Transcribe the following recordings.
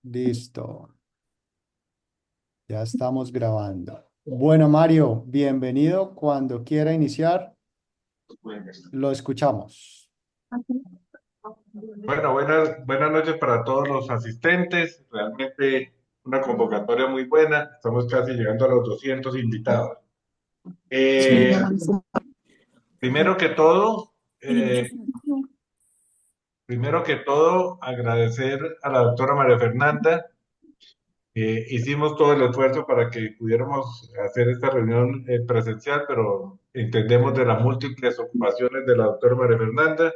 Listo, ya estamos grabando. Bueno, Mario, bienvenido. Cuando quiera iniciar, lo escuchamos. Bueno, buenas noches para todos los asistentes. Realmente una convocatoria muy buena. Estamos casi llegando a los 200 invitados. Sí. Eh, primero que todo, eh, primero que todo, agradecer a la doctora María Fernanda. Hicimos todo el esfuerzo para que pudiéramos hacer esta reunión presencial, pero entendemos de las múltiples ocupaciones de la doctora María Fernanda.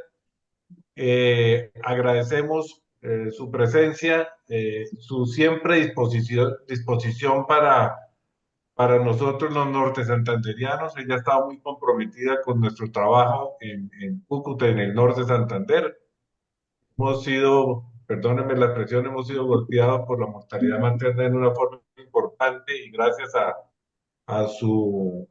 Agradecemos su presencia, su siempre disposición para nosotros los norte santanderianos. Ella estaba muy comprometida con nuestro trabajo en Cúcuta, en el norte de Santander. Hemos sido, perdónenme la expresión, hemos sido golpeados por la mortalidad materna en una forma importante y gracias a su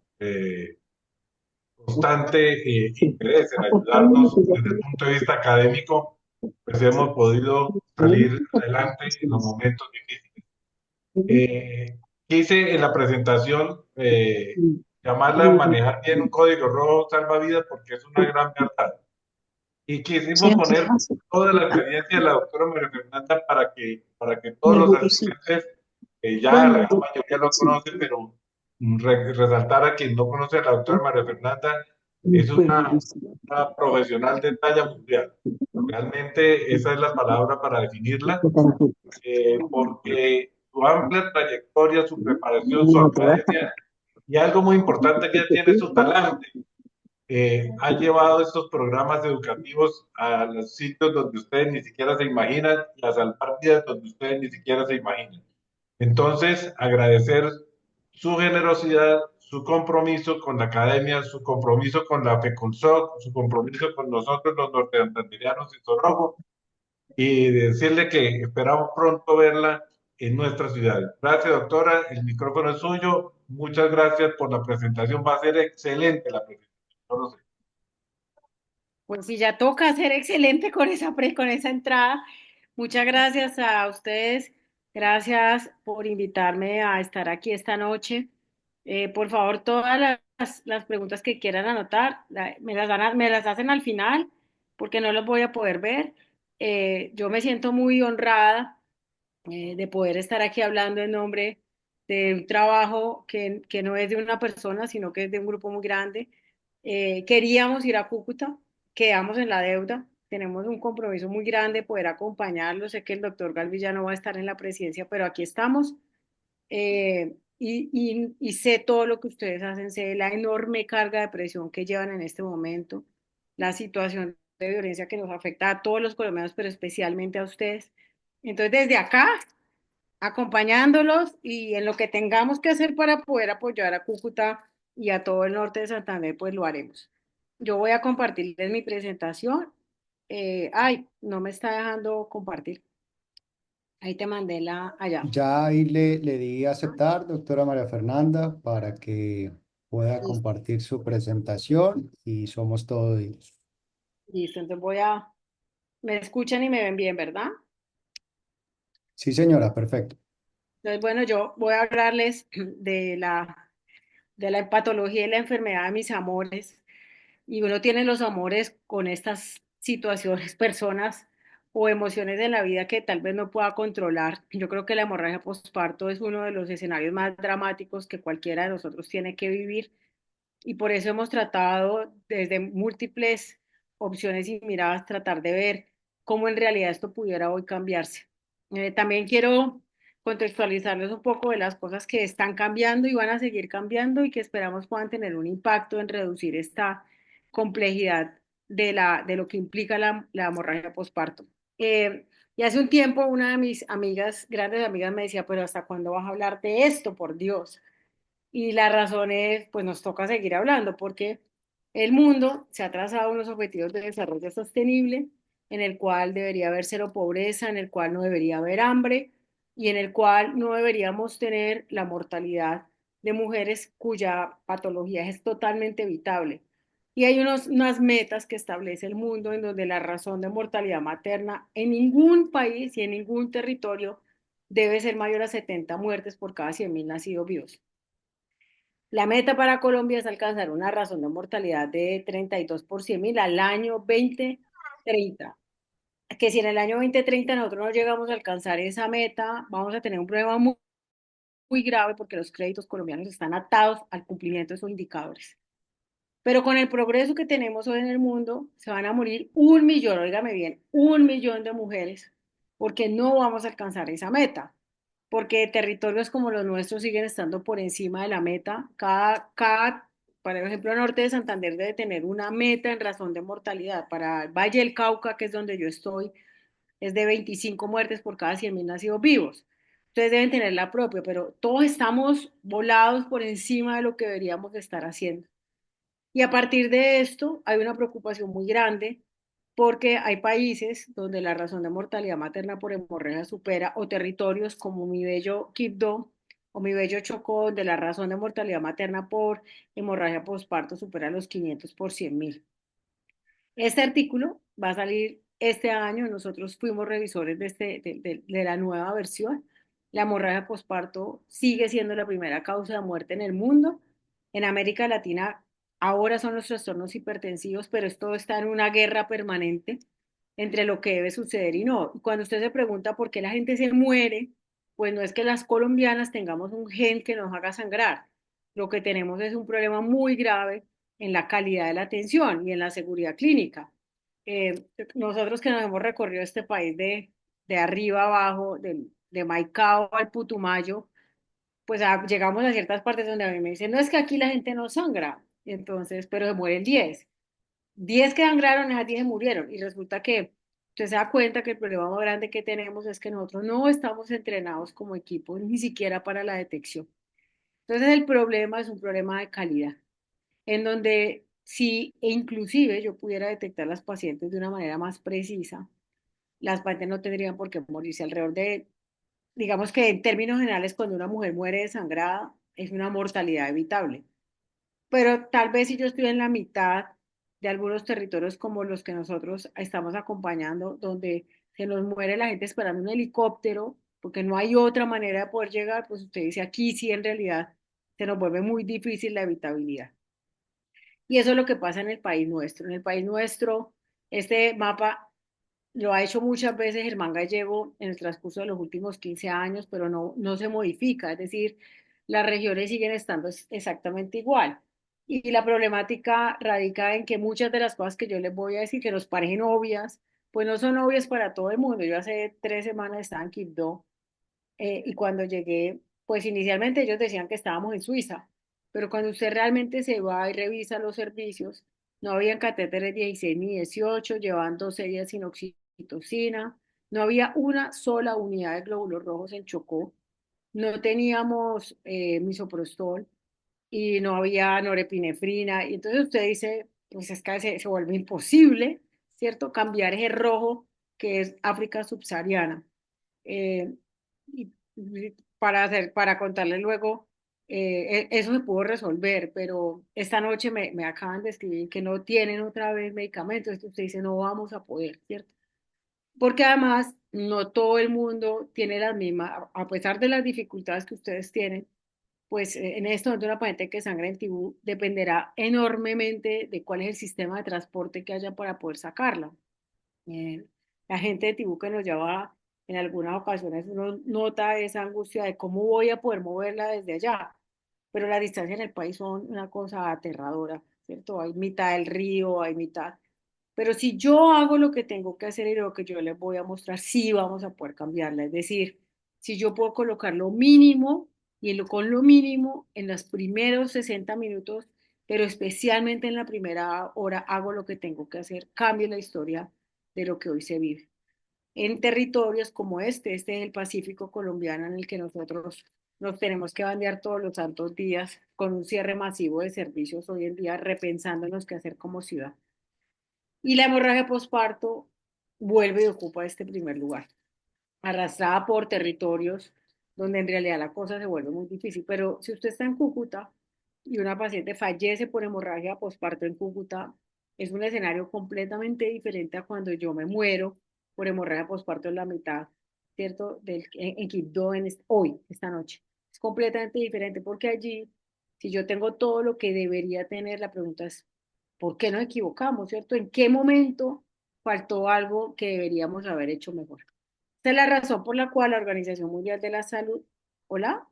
constante interés en ayudarnos desde el punto de vista académico, pues hemos podido salir adelante en los momentos difíciles. Quise en la presentación llamarla manejar bien un código rojo salvavidas porque es una gran verdad. Y quisimos poner toda la experiencia de la doctora María Fernanda para que todos los asistentes, ya la gran mayoría lo conocen, pero resaltar a quien no conoce a la doctora María Fernanda, es una profesional de talla mundial. Realmente esa es la palabra para definirla, porque su amplia trayectoria, su preparación, su academia y algo muy importante que ella tiene su talante. Ha llevado estos programas educativos a los sitios donde ustedes ni siquiera se imaginan y a salvar vidas donde ustedes ni siquiera se imaginan. Entonces, agradecer su generosidad, su compromiso con la academia, su compromiso con la FECONSOC, su compromiso con nosotros los norteantanderianos y Sorrojo, y decirle que esperamos pronto verla en nuestra ciudad. Gracias, doctora. El micrófono es suyo. Muchas gracias por la presentación. Va a ser excelente la presentación. No lo sé. Pues sí, ya toca ser excelente con con esa entrada. Muchas gracias a ustedes. Gracias por invitarme a estar aquí esta noche. Por favor, todas las preguntas que quieran anotar, me las hacen al final porque no los voy a poder ver. Yo me siento muy honrada de poder estar aquí hablando en nombre de un trabajo que no es de una persona, sino que es de un grupo muy grande. Queríamos ir a Cúcuta, quedamos en la deuda, tenemos un compromiso muy grande poder acompañarlo. Sé que el doctor Galvillano va a estar en la presidencia, pero aquí estamos. Y sé todo lo que ustedes hacen, sé la enorme carga de presión que llevan en este momento, la situación de violencia que nos afecta a todos los colombianos, pero especialmente a ustedes. Entonces, desde acá, acompañándolos y en lo que tengamos que hacer para poder apoyar a Cúcuta y a todo el norte de Santander, pues lo haremos. Yo voy a compartirles mi presentación. No me está dejando compartir. Ahí te mandé allá. Ya ahí le di a aceptar, doctora María Fernanda, para que pueda Listo, compartir su presentación y somos todos ellos. listo. Entonces me escuchan y me ven bien, ¿verdad? Sí, señora, perfecto. Entonces, bueno, yo voy a hablarles de la hepatología y la enfermedad de mis amores. Y uno tiene los amores con estas situaciones, personas o emociones en la vida que tal vez no pueda controlar. Yo creo que la hemorragia postparto es uno de los escenarios más dramáticos que cualquiera de nosotros tiene que vivir y por eso hemos tratado desde múltiples opciones y miradas tratar de ver cómo en realidad esto pudiera hoy cambiarse. También quiero contextualizarles un poco de las cosas que están cambiando y van a seguir cambiando y que esperamos puedan tener un impacto en reducir esta complejidad de lo que implica la hemorragia postparto. Y hace un tiempo una de mis amigas, grandes amigas, me decía, pero ¿hasta cuándo vas a hablar de esto, por Dios? Y la razón es, pues nos toca seguir hablando porque el mundo se ha trazado unos objetivos de desarrollo sostenible en el cual debería haber cero pobreza, en el cual no debería haber hambre y en el cual no deberíamos tener la mortalidad de mujeres cuya patología es totalmente evitable. Y hay unas metas que establece el mundo en donde la razón de mortalidad materna en ningún país y en ningún territorio debe ser mayor a 70 muertes por cada 100.000 nacidos vivos. La meta para Colombia es alcanzar una razón de mortalidad de 32 por 100.000 al año 2030. Que si en el año 2030 nosotros no llegamos a alcanzar esa meta, vamos a tener un problema muy grave porque los créditos colombianos están atados al cumplimiento de esos indicadores. Pero con el progreso que tenemos hoy en el mundo, se van a morir 1.000.000, óigame bien, 1.000.000 de mujeres, porque no vamos a alcanzar esa meta, porque territorios como los nuestros siguen estando por encima de la meta. Por ejemplo, el norte de Santander debe tener una meta en razón de mortalidad. Para el Valle del Cauca, que es donde yo estoy, es de 25 muertes por cada 100.000 nacidos vivos. Ustedes deben tener la propia, pero todos estamos volados por encima de lo que deberíamos estar haciendo. Y a partir de esto hay una preocupación muy grande porque hay países donde la razón de mortalidad materna por hemorragia supera, o territorios como mi bello Quibdó o mi bello Chocó, donde la razón de mortalidad materna por hemorragia posparto supera los 500 por 100.000. Este artículo va a salir este año. Nosotros fuimos revisores de la nueva versión. La hemorragia posparto sigue siendo la primera causa de muerte en el mundo. En América Latina ahora son los trastornos hipertensivos, pero esto está en una guerra permanente entre lo que debe suceder y no. Y cuando usted se pregunta por qué la gente se muere, pues no es que las colombianas tengamos un gen que nos haga sangrar. Lo que tenemos es un problema muy grave en la calidad de la atención y en la seguridad clínica. Nosotros que nos hemos recorrido este país de arriba abajo, de Maicao al Putumayo, pues llegamos a ciertas partes donde a mí me dicen, no es que aquí la gente no sangra, entonces, pero se mueren 10. 10 que sangraron, esas 10 murieron. Y resulta que usted se da cuenta que el problema más grande que tenemos es que nosotros no estamos entrenados como equipo, ni siquiera para la detección. Entonces el problema es un problema de calidad en donde si e inclusive yo pudiera detectar las pacientes de una manera más precisa, las pacientes no tendrían por qué morirse alrededor de, digamos que en términos generales, cuando una mujer muere desangrada, es una mortalidad evitable. Pero tal vez si yo estoy en la mitad de algunos territorios como los que nosotros estamos acompañando, donde se nos muere la gente esperando un helicóptero, porque no hay otra manera de poder llegar, pues usted dice aquí sí en realidad se nos vuelve muy difícil la evitabilidad. Y eso es lo que pasa en el país nuestro. En el país nuestro, este mapa lo ha hecho muchas veces Germán Gallego en el transcurso de los últimos 15 años, pero no se modifica. Es decir, las regiones siguen estando exactamente igual. Y la problemática radica en que muchas de las cosas que yo les voy a decir, que nos parecen obvias, pues no son obvias para todo el mundo. Yo hace 3 semanas estaba en Quibdó, y cuando llegué, pues inicialmente ellos decían que estábamos en Suiza, pero cuando usted realmente se va y revisa los servicios, no habían catéteres 16 ni 18, llevaban 12 días sin oxitocina, no había una sola unidad de glóbulos rojos en Chocó, no teníamos misoprostol y no había norepinefrina. Y entonces usted dice, pues es que se vuelve imposible, ¿cierto? Cambiar ese rojo que es África subsahariana. Eh, para contarle luego, eso se pudo resolver, pero esta noche me acaban de escribir que no tienen otra vez medicamentos. Entonces usted dice, no vamos a poder, ¿cierto? Porque además no todo el mundo tiene las mismas, a pesar de las dificultades que ustedes tienen, pues en esto momento una paciente que sangra en Tibú dependerá enormemente de cuál es el sistema de transporte que haya para poder sacarla. Eh, la gente de Tibú que nos lleva en algunas ocasiones, uno nota esa angustia de cómo voy a poder moverla desde allá, pero las distancias en el país son una cosa aterradora, ¿cierto? Hay mitad del río, hay mitad. Pero si yo hago lo que tengo que hacer y lo que yo les voy a mostrar, sí vamos a poder cambiarla. Es decir, si yo puedo colocar lo mínimo y con lo mínimo en los primeros 60 minutos, pero especialmente en la primera hora, hago lo que tengo que hacer, cambio la historia de lo que hoy se vive. En territorios como este es el Pacífico colombiano en el que nosotros nos tenemos que bandear todos los santos días con un cierre masivo de servicios hoy en día, repensándonos qué hacer como ciudad. Y la hemorragia posparto vuelve y ocupa este primer lugar, arrastrada por territorios donde en realidad la cosa se vuelve muy difícil. Pero si usted está en Cúcuta y una paciente fallece por hemorragia posparto en Cúcuta, es un escenario completamente diferente a cuando yo me muero por hemorragia posparto en la mitad ¿cierto? En Quibdó hoy, esta noche. Es completamente diferente porque allí, si yo tengo todo lo que debería tener, la pregunta es, ¿por qué nos equivocamos, cierto? ¿En qué momento faltó algo que deberíamos haber hecho mejor? Esta es la razón por la cual la Organización Mundial de la Salud, hola,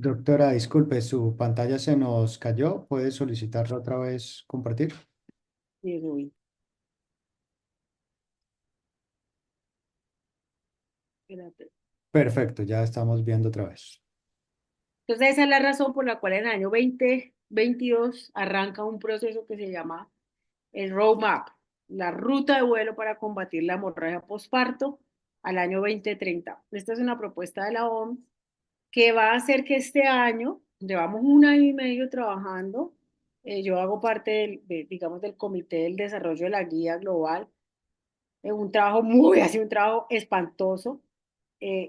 Doctora, disculpe, su pantalla se nos cayó. ¿Puede solicitarla otra vez compartir? sí, Rubí, espérate. Perfecto, ya estamos viendo otra vez. Entonces, esa es la razón por la cual en el año 2022 arranca un proceso que se llama el roadmap, la ruta de vuelo para combatir la hemorragia postparto al año 2030. Esta es una propuesta de la OMS que va a hacer que este año, llevamos un año y medio trabajando, yo hago parte digamos, del Comité del Desarrollo de la Guía Global, un trabajo ha sido un trabajo espantoso,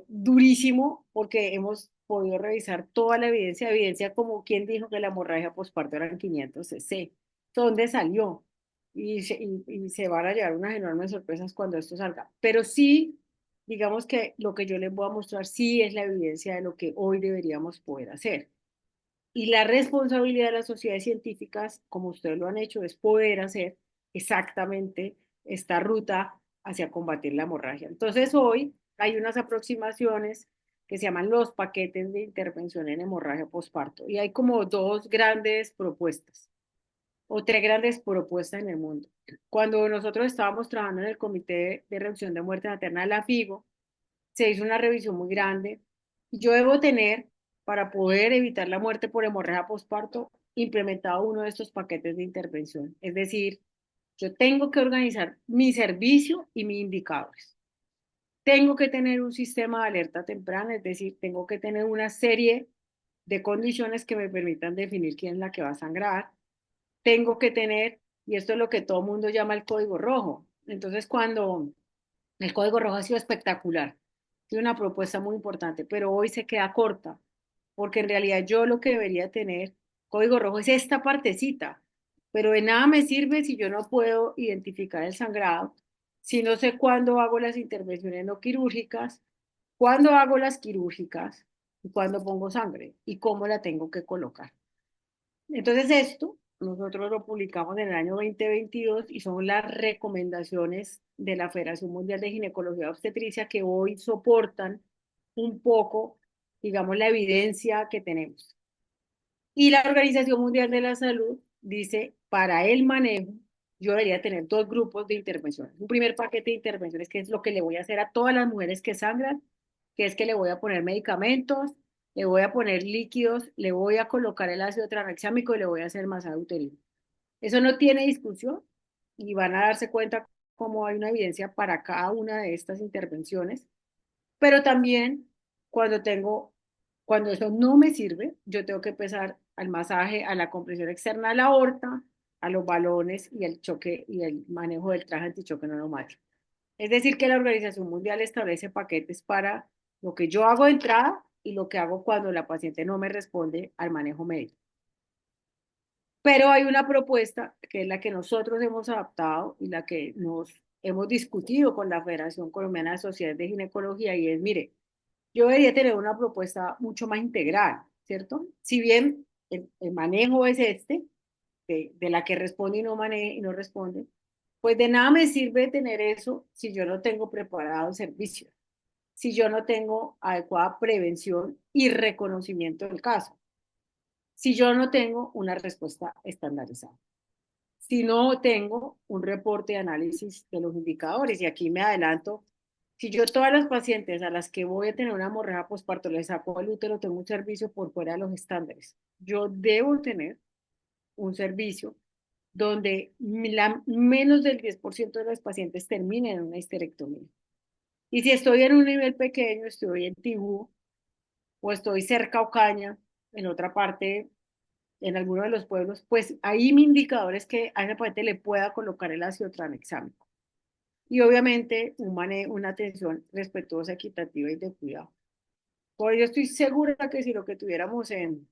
durísimo, porque hemos podido revisar toda la evidencia, evidencia como quien dijo que la hemorragia postparto eran 500 cc. ¿Dónde salió? Y se van a llevar unas enormes sorpresas cuando esto salga. Pero sí, digamos que lo que yo les voy a mostrar sí es la evidencia de lo que hoy deberíamos poder hacer. Y la responsabilidad de las sociedades científicas, como ustedes lo han hecho, es poder hacer exactamente esta ruta hacia combatir la hemorragia. Entonces, hoy hay unas aproximaciones que se llaman los paquetes de intervención en hemorragia postparto. Y hay como dos grandes propuestas o tres grandes propuestas en el mundo. Cuando nosotros estábamos trabajando en el Comité de Reducción de Muerte Materna de la FIGO, se hizo una revisión muy grande. Yo debo tener, para poder evitar la muerte por hemorragia postparto, implementado uno de estos paquetes de intervención. Es decir, yo tengo que organizar mi servicio y mis indicadores. Tengo que tener un sistema de alerta temprana, es decir, tengo que tener una serie de condiciones que me permitan definir quién es la que va a sangrar. Tengo que tener, y esto es lo que todo el mundo llama el código rojo. Entonces, cuando el código rojo ha sido espectacular. Es una propuesta muy importante, pero hoy se queda corta, porque en realidad yo lo que debería tener código rojo es esta partecita, pero de nada me sirve si yo no puedo identificar el sangrado, si no sé cuándo hago las intervenciones no quirúrgicas, cuándo hago las quirúrgicas y cuándo pongo sangre y cómo la tengo que colocar. Entonces esto nosotros lo publicamos en el año 2022 y son las recomendaciones de la Federación Mundial de Ginecología y Obstetricia que hoy soportan un poco, digamos, la evidencia que tenemos. Y la Organización Mundial de la Salud dice, para el manejo, yo debería tener dos grupos de intervenciones. Un primer paquete de intervenciones, que es lo que le voy a hacer a todas las mujeres que sangran, que es que le voy a poner medicamentos, le voy a poner líquidos, le voy a colocar el ácido tranexámico y le voy a hacer masaje uterino. Eso no tiene discusión y van a darse cuenta cómo hay una evidencia para cada una de estas intervenciones, pero también cuando cuando eso no me sirve, yo tengo que empezar al masaje, a la compresión externa de la aorta, a los balones y el choque y el manejo del traje antichoque neumático. Es decir, que la Organización Mundial establece paquetes para lo que yo hago de entrada y lo que hago cuando la paciente no me responde al manejo médico. Pero hay una propuesta que es la que nosotros hemos adaptado y la que nos hemos discutido con la Federación Colombiana de Sociedades de Ginecología y es, mire, yo debería tener una propuesta mucho más integral, ¿cierto? Si bien el manejo es este, de la que responde y no maneja y no responde, pues de nada me sirve tener eso si yo no tengo preparado el servicio, si yo no tengo adecuada prevención y reconocimiento del caso, si yo no tengo una respuesta estandarizada, si no tengo un reporte de análisis de los indicadores. Y aquí me adelanto, si yo todas las pacientes a las que voy a tener una hemorragia postparto les saco el útero, tengo un servicio por fuera de los estándares. Yo debo tener un servicio donde menos del 10% de las pacientes terminen en una histerectomía. Y si estoy en un nivel pequeño, estoy en Tibú o estoy cerca a Ocaña, en otra parte, en alguno de los pueblos, pues ahí mi indicador es que a esa paciente le pueda colocar el ácido tranexámico. Y obviamente una atención respetuosa, equitativa y de cuidado. Por ello estoy segura que si lo que tuviéramos en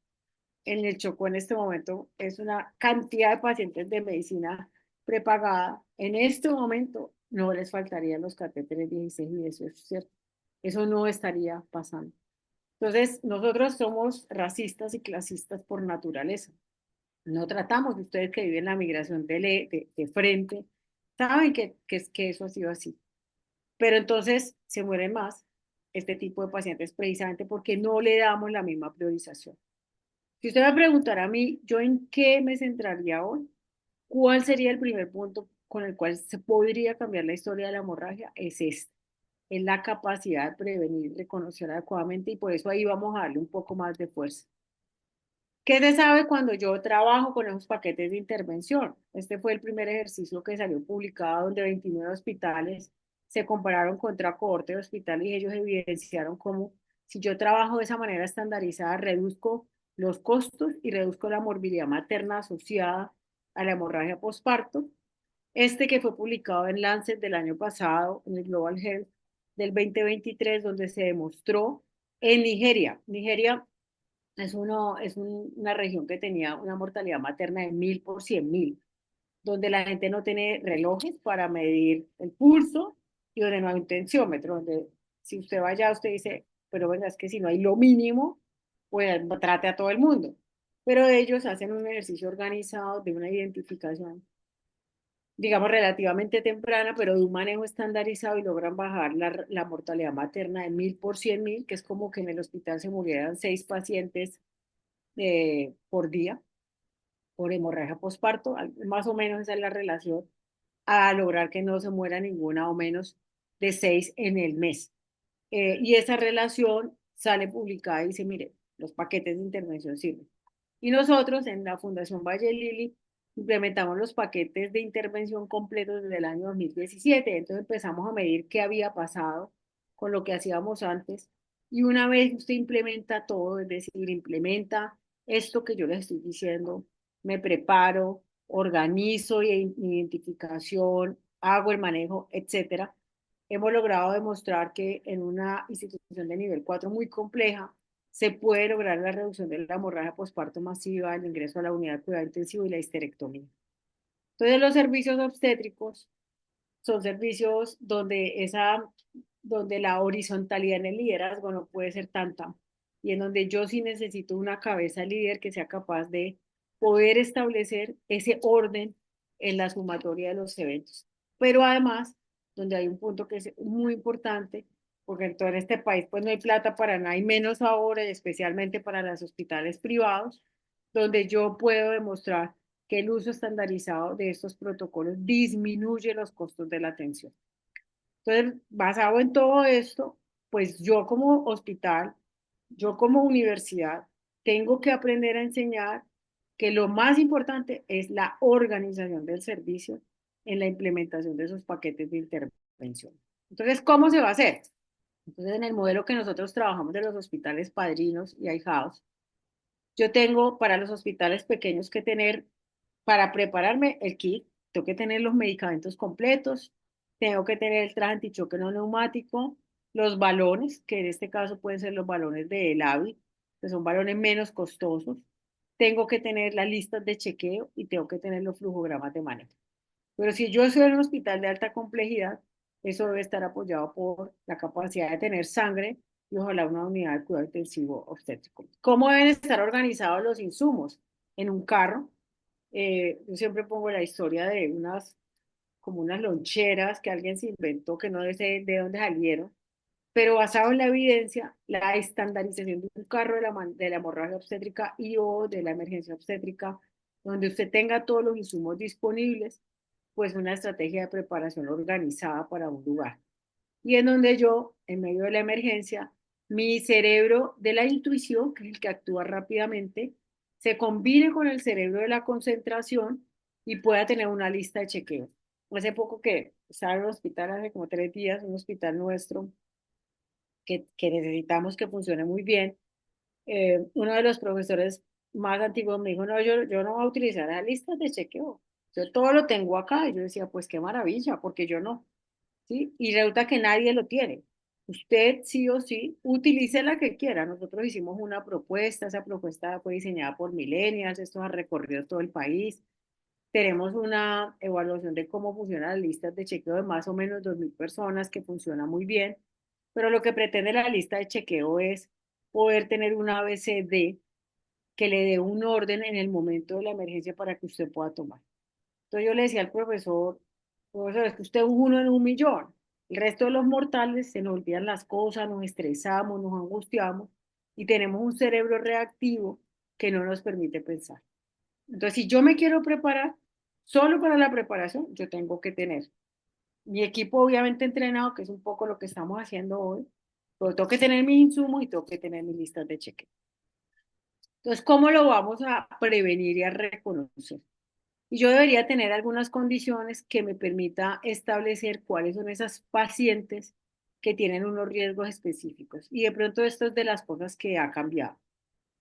el Chocó en este momento es una cantidad de pacientes de medicina prepagada, en este momento no les faltarían los catéteres 16 y 18, ¿cierto? Eso no estaría pasando. Entonces, nosotros somos racistas y clasistas por naturaleza. No tratamos, ustedes que viven la migración de frente, saben que eso ha sido así. Pero entonces se mueren más este tipo de pacientes precisamente porque no le damos la misma priorización. Si usted me preguntara a mí, ¿yo en qué me centraría hoy? ¿Cuál sería el primer punto con el cual se podría cambiar la historia de la hemorragia? Es este, es la capacidad de prevenir, reconocer adecuadamente y por eso ahí vamos a darle un poco más de fuerza. ¿Qué se sabe cuando yo trabajo con esos paquetes de intervención? Este fue el primer ejercicio que salió publicado donde 29 hospitales se compararon contra cohorte de hospitales y ellos evidenciaron cómo si yo trabajo de esa manera estandarizada, reduzco los costos y reduzco la morbilidad materna asociada a la hemorragia postparto. Este que fue publicado en Lancet del año pasado, en el Global Health del 2023, donde se demostró en Nigeria. Nigeria una región que tenía una mortalidad materna de 1000 por 100.000, donde la gente no tiene relojes para medir el pulso y donde no hay un tensiómetro, donde si usted va allá, usted dice, pero venga, es que si no hay lo mínimo, pues trate a todo el mundo. Pero ellos hacen un ejercicio organizado de una identificación, digamos, relativamente temprana, pero de un manejo estandarizado y logran bajar la mortalidad materna de 1000 por 100.000, que es como que en el hospital se murieran 6 pacientes por día por hemorragia postparto, más o menos esa es la relación, a lograr que no se muera ninguna o menos de 6 en el mes. Y esa relación sale publicada y dice, mire, los paquetes de intervención sirven. Y nosotros en la Fundación Valle Lili implementamos los paquetes de intervención completos desde el año 2017. Entonces empezamos a medir qué había pasado con lo que hacíamos antes. Y una vez usted implementa todo, es decir, implementa esto que yo les estoy diciendo, me preparo, organizo mi identificación, hago el manejo, etcétera, hemos logrado demostrar que en una institución de nivel 4 muy compleja se puede lograr la reducción de la hemorragia postparto masiva, el ingreso a la unidad de cuidado intensivo y la histerectomía. Entonces, los servicios obstétricos son servicios donde la horizontalidad en el liderazgo no puede ser tanta y en donde yo sí necesito una cabeza líder que sea capaz de poder establecer ese orden en la sumatoria de los eventos. Pero además, donde hay un punto que es muy importante, porque en todo este país pues no hay plata para nada y menos ahora, especialmente para los hospitales privados, donde yo puedo demostrar que el uso estandarizado de estos protocolos disminuye los costos de la atención. Entonces, basado en todo esto, pues yo como hospital, yo como universidad, tengo que aprender a enseñar que lo más importante es la organización del servicio en la implementación de esos paquetes de intervención. Entonces, ¿cómo se va a hacer? Entonces, en el modelo que nosotros trabajamos de los hospitales padrinos y ahijados, yo tengo para los hospitales pequeños que tener, para prepararme el kit, tengo que tener los medicamentos completos, tengo que tener el traje antichoque no neumático, los balones, que en este caso pueden ser los balones de LAVI, que son balones menos costosos, tengo que tener las listas de chequeo y tengo que tener los flujogramas de manejo. Pero si yo soy en un hospital de alta complejidad, eso debe estar apoyado por la capacidad de tener sangre y ojalá una unidad de cuidado intensivo obstétrico. ¿Cómo deben estar organizados los insumos? En un carro, yo siempre pongo la historia de como unas loncheras que alguien se inventó, que no sé de dónde salieron, pero basado en la evidencia, la estandarización de un carro de la hemorragia obstétrica y o de la emergencia obstétrica, donde usted tenga todos los insumos disponibles, pues una estrategia de preparación organizada para un lugar. Y en donde yo, en medio de la emergencia, mi cerebro de la intuición, que es el que actúa rápidamente, se combine con el cerebro de la concentración y pueda tener una lista de chequeo. Hace poco que estaba en un hospital, hace como 3 días, un hospital nuestro, que necesitamos que funcione muy bien, uno de los profesores más antiguos me dijo, no, yo no voy a utilizar las listas de chequeo, yo todo lo tengo acá. Y yo decía, pues qué maravilla, porque yo no, ¿sí? Y resulta que nadie lo tiene. Usted sí o sí, utilice la que quiera. Nosotros hicimos una propuesta, esa propuesta fue diseñada por millennials, esto ha recorrido todo el país. Tenemos una evaluación de cómo funcionan las listas de chequeo de más o menos 2.000 personas, que funciona muy bien, pero lo que pretende la lista de chequeo es poder tener un ABCD que le dé un orden en el momento de la emergencia para que usted pueda tomar. Entonces yo le decía al profesor, profesor, es que usted es uno en un millón. El resto de los mortales se nos olvidan las cosas, nos estresamos, nos angustiamos y tenemos un cerebro reactivo que no nos permite pensar. Entonces, si yo me quiero preparar, solo para la preparación, yo tengo que tener mi equipo obviamente entrenado, que es un poco lo que estamos haciendo hoy, pero tengo que tener mis insumos y tengo que tener mis listas de chequeo. Entonces, ¿cómo lo vamos a prevenir y a reconocer? Y yo debería tener algunas condiciones que me permita establecer cuáles son esas pacientes que tienen unos riesgos específicos. Y de pronto esto es de las cosas que ha cambiado.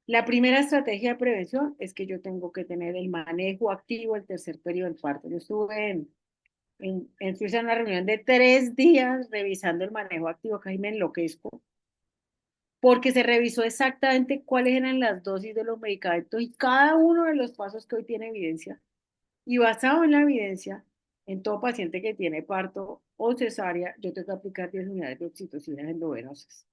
La primera estrategia de prevención es que yo tengo que tener el manejo activo el tercer periodo del parto. Yo estuve en Suiza en una reunión de 3 días revisando el manejo activo, casi me enloquezco, porque se revisó exactamente cuáles eran las dosis de los medicamentos y cada uno de los pasos que hoy tiene evidencia. Y basado en la evidencia, en todo paciente que tiene parto o cesárea, yo tengo que aplicar 10 unidades de oxitocina endovenosas,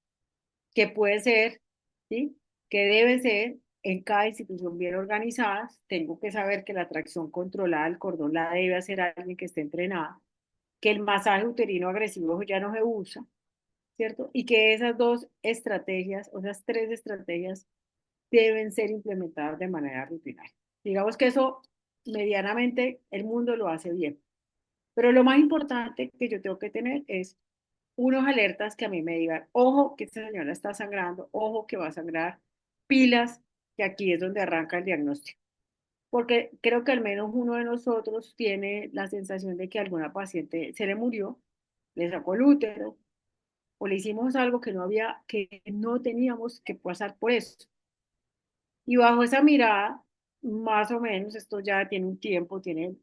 que puede ser, ¿sí? Que debe ser en cada institución bien organizada. Tengo que saber que la tracción controlada del cordón la debe hacer alguien que esté entrenada, que el masaje uterino agresivo ya no se usa, ¿cierto? Y que esas dos estrategias, o esas tres estrategias, deben ser implementadas de manera rutinaria. Digamos que eso medianamente el mundo lo hace bien. Pero lo más importante que yo tengo que tener es unos alertas que a mí me digan, ojo que esta señora está sangrando, ojo que va a sangrar, pilas, que aquí es donde arranca el diagnóstico. Porque creo que al menos uno de nosotros tiene la sensación de que alguna paciente se le murió, le sacó el útero, o le hicimos algo que no había, que no teníamos que pasar por eso. Y bajo esa mirada, más o menos, esto ya tiene un tiempo, tiene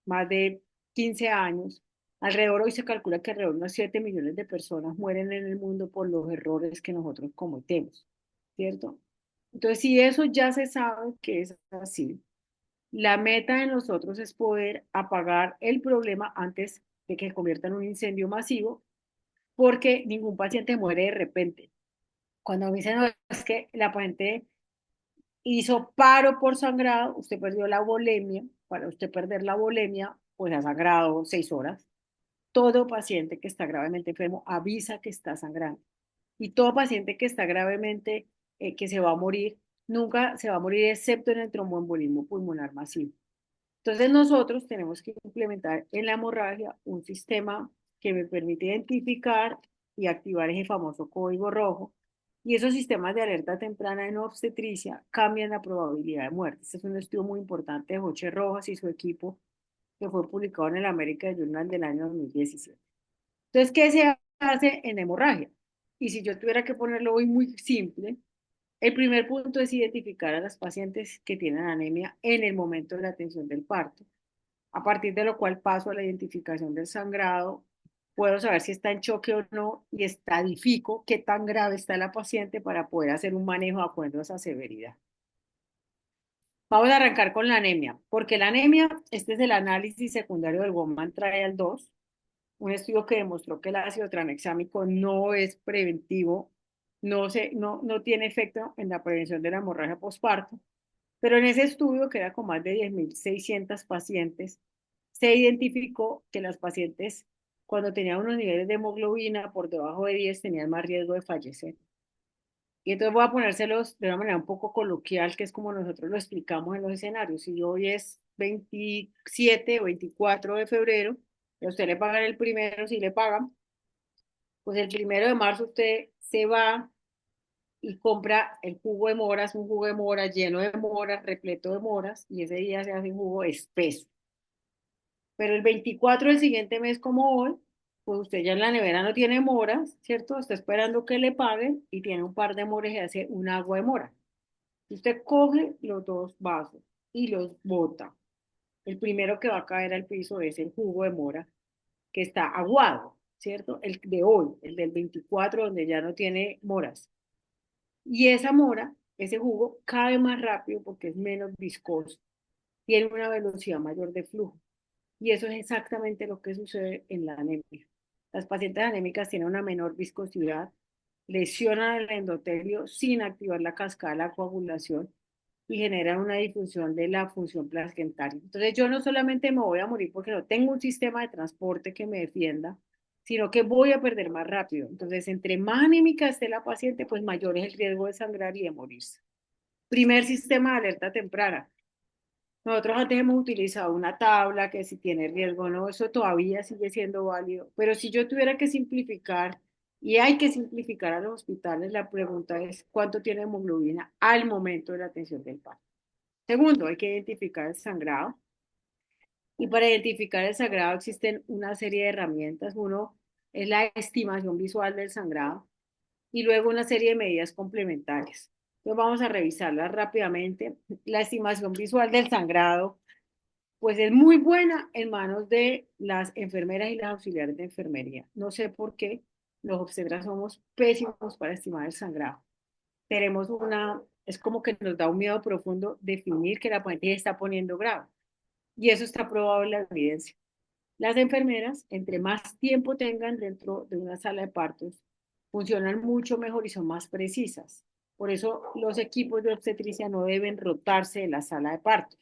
más de 15 años, alrededor hoy se calcula que alrededor de unos 7 millones de personas mueren en el mundo por los errores que nosotros cometemos, ¿cierto? Entonces, si eso ya se sabe que es así, la meta de nosotros es poder apagar el problema antes de que se convierta en un incendio masivo, porque ningún paciente muere de repente. Cuando me dicen, no, es que la paciente hizo paro por sangrado, usted perdió la volemia. Para usted perder la volemia, pues ha sangrado 6 horas. Todo paciente que está gravemente enfermo avisa que está sangrando. Y todo paciente que está gravemente, que se va a morir, nunca se va a morir excepto en el tromboembolismo pulmonar masivo. Entonces nosotros tenemos que implementar en la hemorragia un sistema que me permite identificar y activar ese famoso código rojo. Y esos sistemas de alerta temprana en obstetricia cambian la probabilidad de muerte. Este es un estudio muy importante de Joche Rojas y su equipo, que fue publicado en el American Journal del año 2017. Entonces, ¿qué se hace en hemorragia? Y si yo tuviera que ponerlo hoy muy simple, el primer punto es identificar a las pacientes que tienen anemia en el momento de la atención del parto, a partir de lo cual paso a la identificación del sangrado, puedo saber si está en choque o no y estadifico qué tan grave está la paciente para poder hacer un manejo de acuerdo a esa severidad. Vamos a arrancar con la anemia, porque la anemia, este es el análisis secundario del Woman Trial 2, un estudio que demostró que el ácido tranexámico no es preventivo, no tiene efecto en la prevención de la hemorragia postparto, pero en ese estudio, que era con más de 10.600 pacientes, se identificó que las pacientes, cuando tenían unos niveles de hemoglobina por debajo de 10, tenían más riesgo de fallecer. Y entonces voy a ponérselos de una manera un poco coloquial, que es como nosotros lo explicamos en los escenarios. Si hoy es 27 o 24 de febrero, y a usted le pagan el primero, si le pagan, pues el 1 de marzo usted se va y compra el jugo de moras, un jugo de moras lleno de moras, repleto de moras, y ese día se hace un jugo espeso. Pero el 24 del siguiente mes, como hoy, pues usted ya en la nevera no tiene moras, ¿cierto? Está esperando que le paguen y tiene un par de moras y hace un agua de mora. Usted coge los dos vasos y los bota. El primero que va a caer al piso es el jugo de mora, que está aguado, ¿cierto? El de hoy, el del 24, donde ya no tiene moras. Y esa mora, ese jugo, cae más rápido porque es menos viscoso. tienen una velocidad mayor de flujo. Y eso es exactamente lo que sucede en la anemia. Las pacientes anémicas tienen una menor viscosidad, lesionan el endotelio sin activar la cascada de la coagulación y generan una difusión de la función placentaria. Entonces yo no solamente me voy a morir porque no tengo un sistema de transporte que me defienda, sino que voy a perder más rápido. Entonces, entre más anémica esté la paciente, pues mayor es el riesgo de sangrar y de morirse. Primer sistema de alerta temprana. Nosotros antes hemos utilizado una tabla que si tiene riesgo o no, eso todavía sigue siendo válido. Pero si yo tuviera que simplificar, y hay que simplificar a los hospitales, la pregunta es cuánto tiene hemoglobina al momento de la atención del parto. Segundo, hay que identificar el sangrado. Y para identificar el sangrado existen una serie de herramientas. Uno es la estimación visual del sangrado y luego una serie de medidas complementarias. Entonces vamos a revisarlas rápidamente. La estimación visual del sangrado pues es muy buena en manos de las enfermeras y las auxiliares de enfermería. No sé por qué los obstetras somos pésimos para estimar el sangrado. Es como que nos da un miedo profundo definir que la paciente está poniendo grave. Y eso está probado en la evidencia. Las enfermeras, entre más tiempo tengan dentro de una sala de partos, funcionan mucho mejor y son más precisas. Por eso los equipos de obstetricia no deben rotarse de la sala de partos.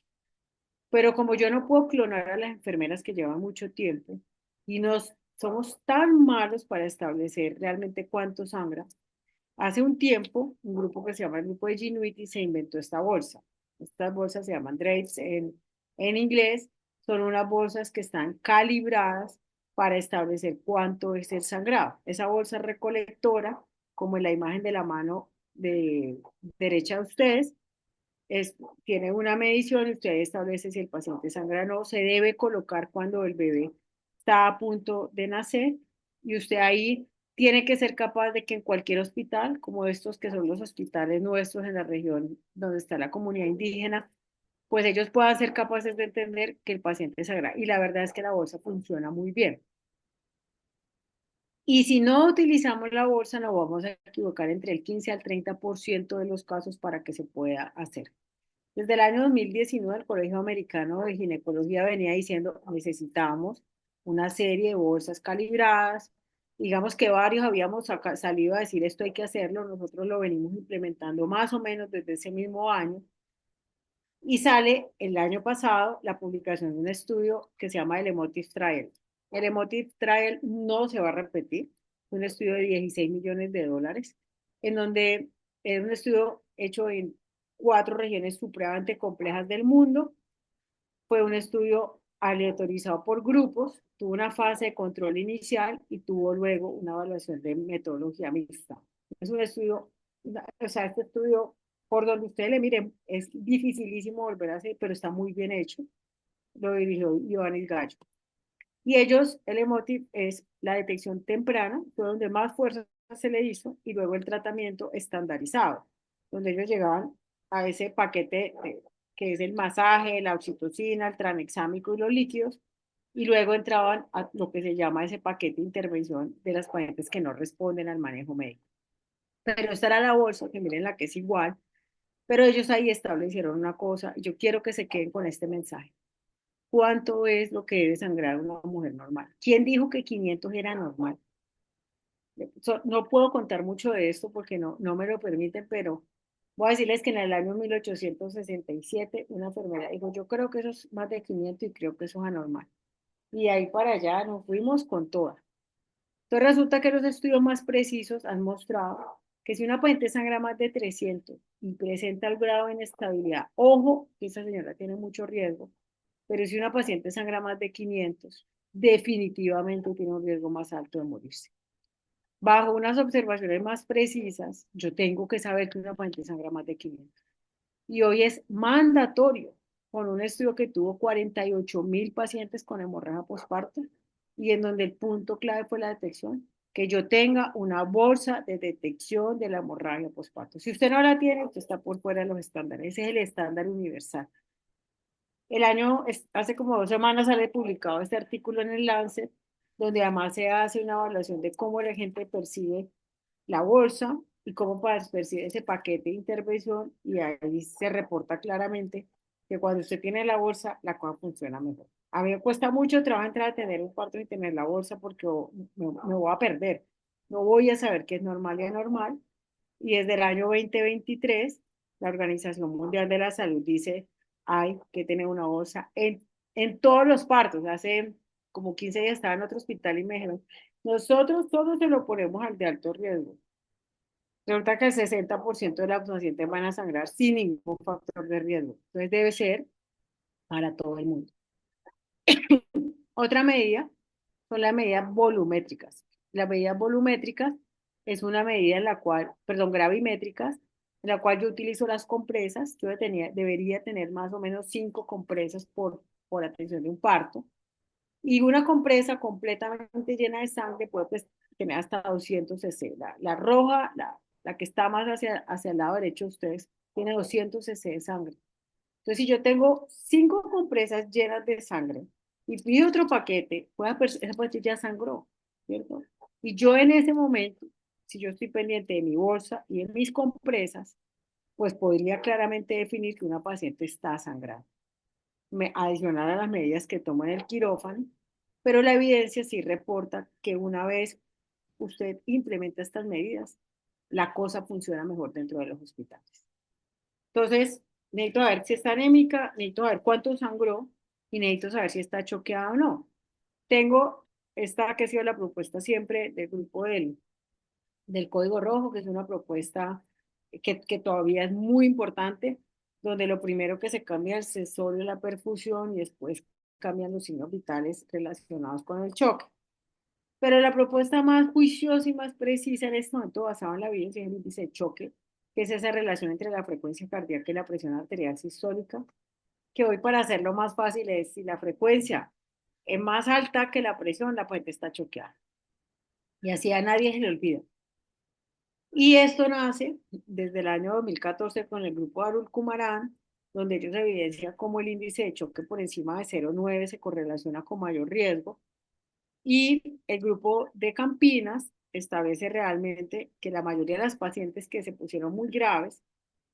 Pero como yo no puedo clonar a las enfermeras que llevan mucho tiempo y nos somos tan malos para establecer realmente cuánto sangra, hace un tiempo un grupo que se llama el grupo de Genuity se inventó esta bolsa. Estas bolsas se llaman drapes en inglés, son unas bolsas que están calibradas para establecer cuánto es el sangrado. Esa bolsa recolectora, como en la imagen de la mano de derecha de ustedes, es, tiene una medición y usted establece si el paciente sangra o no. Se debe colocar cuando el bebé está a punto de nacer y usted ahí tiene que ser capaz de que en cualquier hospital, como estos que son los hospitales nuestros en la región donde está la comunidad indígena, pues ellos puedan ser capaces de entender que el paciente sangra. Y la verdad es que la bolsa funciona muy bien. Y si no utilizamos la bolsa, nos vamos a equivocar entre el 15 al 30% de los casos para que se pueda hacer. Desde el año 2019, el Colegio Americano de Ginecología venía diciendo necesitamos una serie de bolsas calibradas. Digamos que varios habíamos salido a decir esto hay que hacerlo, nosotros lo venimos implementando más o menos desde ese mismo año. Y sale el año pasado la publicación de un estudio que se llama el Emotive Trial. El Emotive Trial no se va a repetir, es un estudio de 16 millones de dólares, en donde es un estudio hecho en 4 regiones supremamente complejas del mundo. Fue un estudio aleatorizado por grupos, tuvo una fase de control inicial y tuvo luego una evaluación de metodología mixta. Es un estudio, o sea, este estudio, por donde ustedes le miren, es dificilísimo volver a hacer, pero está muy bien hecho. Lo dirigió Ioannis Gallo. Y ellos, el Emotive es la detección temprana, fue donde más fuerza se le hizo, y luego el tratamiento estandarizado, donde ellos llegaban a ese paquete que es el masaje, la oxitocina, el tranexámico y los líquidos, y luego entraban a lo que se llama ese paquete de intervención de las pacientes que no responden al manejo médico. Pero esta era la bolsa, que miren la que es igual, pero ellos ahí establecieron una cosa, y yo quiero que se queden con este mensaje. ¿Cuánto es lo que debe sangrar una mujer normal? ¿Quién dijo que 500 era normal? No puedo contar mucho de esto porque no me lo permiten, pero voy a decirles que en el año 1867 una enfermera dijo, yo creo que eso es más de 500 y creo que eso es anormal. Y ahí para allá nos fuimos con toda. Entonces resulta que los estudios más precisos han mostrado que si una paciente sangra más de 300 y presenta el grado de inestabilidad, ojo, que esa señora tiene mucho riesgo, pero si una paciente sangra más de 500, definitivamente tiene un riesgo más alto de morirse. Bajo unas observaciones más precisas, yo tengo que saber que una paciente sangra más de 500. Y hoy es mandatorio, con un estudio que tuvo 48.000 pacientes con hemorragia postparto y en donde el punto clave fue la detección, que yo tenga una bolsa de detección de la hemorragia postparto. Si usted no la tiene, usted está por fuera de los estándares. Ese es el estándar universal. Hace como 2 semanas sale publicado este artículo en el Lancet, donde además se hace una evaluación de cómo la gente percibe la bolsa y cómo percibe ese paquete de intervención y ahí se reporta claramente que cuando usted tiene la bolsa, la cosa funciona mejor. A mí me cuesta mucho trabajo entrar a tener un cuarto y tener la bolsa porque me voy a perder. No voy a saber qué es normal y anormal. Y desde el año 2023, la Organización Mundial de la Salud dice, hay que tener una bolsa en todos los partos. Hace como 15 días estaba en otro hospital y me dijeron, nosotros todos se lo ponemos al de alto riesgo. Resulta que el 60% de las pacientes van a sangrar sin ningún factor de riesgo. Entonces debe ser para todo el mundo. Otra medida son las medidas volumétricas. Las medidas volumétricas es una medida en la cual, perdón, gravimétricas, en la cual yo utilizo las compresas. Yo debería tener más o menos 5 compresas por atención de un parto. Y una compresa completamente llena de sangre puede pues, tener hasta 200 cc. La roja, la que está más hacia el lado derecho de ustedes, tiene 200 cc de sangre. Entonces, si yo tengo 5 compresas llenas de sangre y pido otro paquete, esa paquete ya sangró, ¿cierto? Y yo en ese momento, si yo estoy pendiente de mi bolsa y de mis compresas, pues podría claramente definir que una paciente está sangrando. Adicional a las medidas que toma en el quirófano, pero la evidencia sí reporta que una vez usted implementa estas medidas, la cosa funciona mejor dentro de los hospitales. Entonces, necesito saber si está anémica, necesito saber cuánto sangró y necesito saber si está choqueada o no. Tengo esta que ha sido la propuesta siempre del grupo del Código Rojo, que es una propuesta que todavía es muy importante, donde lo primero que se cambia es el accesorio, la perfusión y después cambian los signos vitales relacionados con el choque. Pero la propuesta más juiciosa y más precisa en este momento, basada en la evidencia, es el índice de choque, que es esa relación entre la frecuencia cardíaca y la presión arterial sistólica, que hoy para hacerlo más fácil es si la frecuencia es más alta que la presión, la paciente está choqueada. Y así a nadie se le olvida. Y esto nace desde el año 2014 con el grupo Arul Kumaran, donde ellos evidencian cómo el índice de choque por encima de 0,9 se correlaciona con mayor riesgo. Y el grupo de Campinas establece realmente que la mayoría de las pacientes que se pusieron muy graves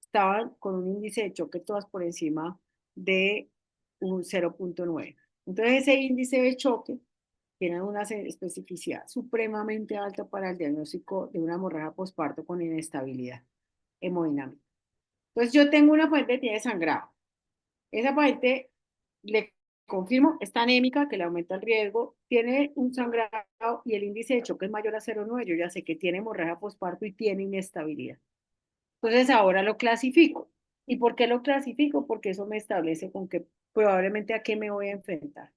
estaban con un índice de choque todas por encima de un 0,9. Entonces ese índice de choque tiene una especificidad supremamente alta para el diagnóstico de una hemorragia posparto con inestabilidad hemodinámica. Entonces yo tengo una paciente que tiene sangrado. Esa paciente le confirmo, está anémica, que le aumenta el riesgo, tiene un sangrado y el índice de choque es mayor a 0,9. Yo ya sé que tiene hemorragia posparto y tiene inestabilidad. Entonces ahora lo clasifico. ¿Y por qué lo clasifico? Porque eso me establece con que probablemente a qué me voy a enfrentar.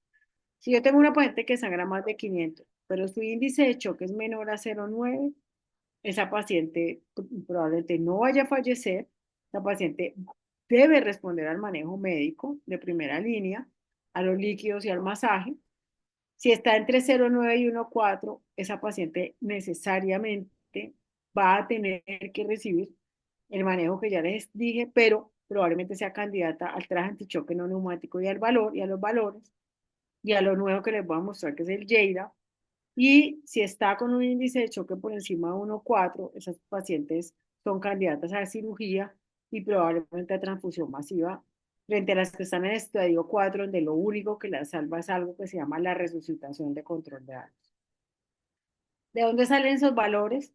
Si yo tengo una paciente que sangra más de 500, pero su índice de choque es menor a 0,9, esa paciente probablemente no vaya a fallecer. La paciente debe responder al manejo médico de primera línea, a los líquidos y al masaje. Si está entre 0,9 y 1,4, esa paciente necesariamente va a tener que recibir el manejo que ya les dije, pero probablemente sea candidata al traje antichoque no neumático y al valor y a los valores y a lo nuevo que les voy a mostrar que es el JEIRA. Y si está con un índice de choque por encima de 1,4, esas pacientes son candidatas a cirugía y probablemente a transfusión masiva, frente a las que están en estadio 4, donde lo único que las salva es algo que se llama la resucitación de control de daños. ¿De dónde salen esos valores?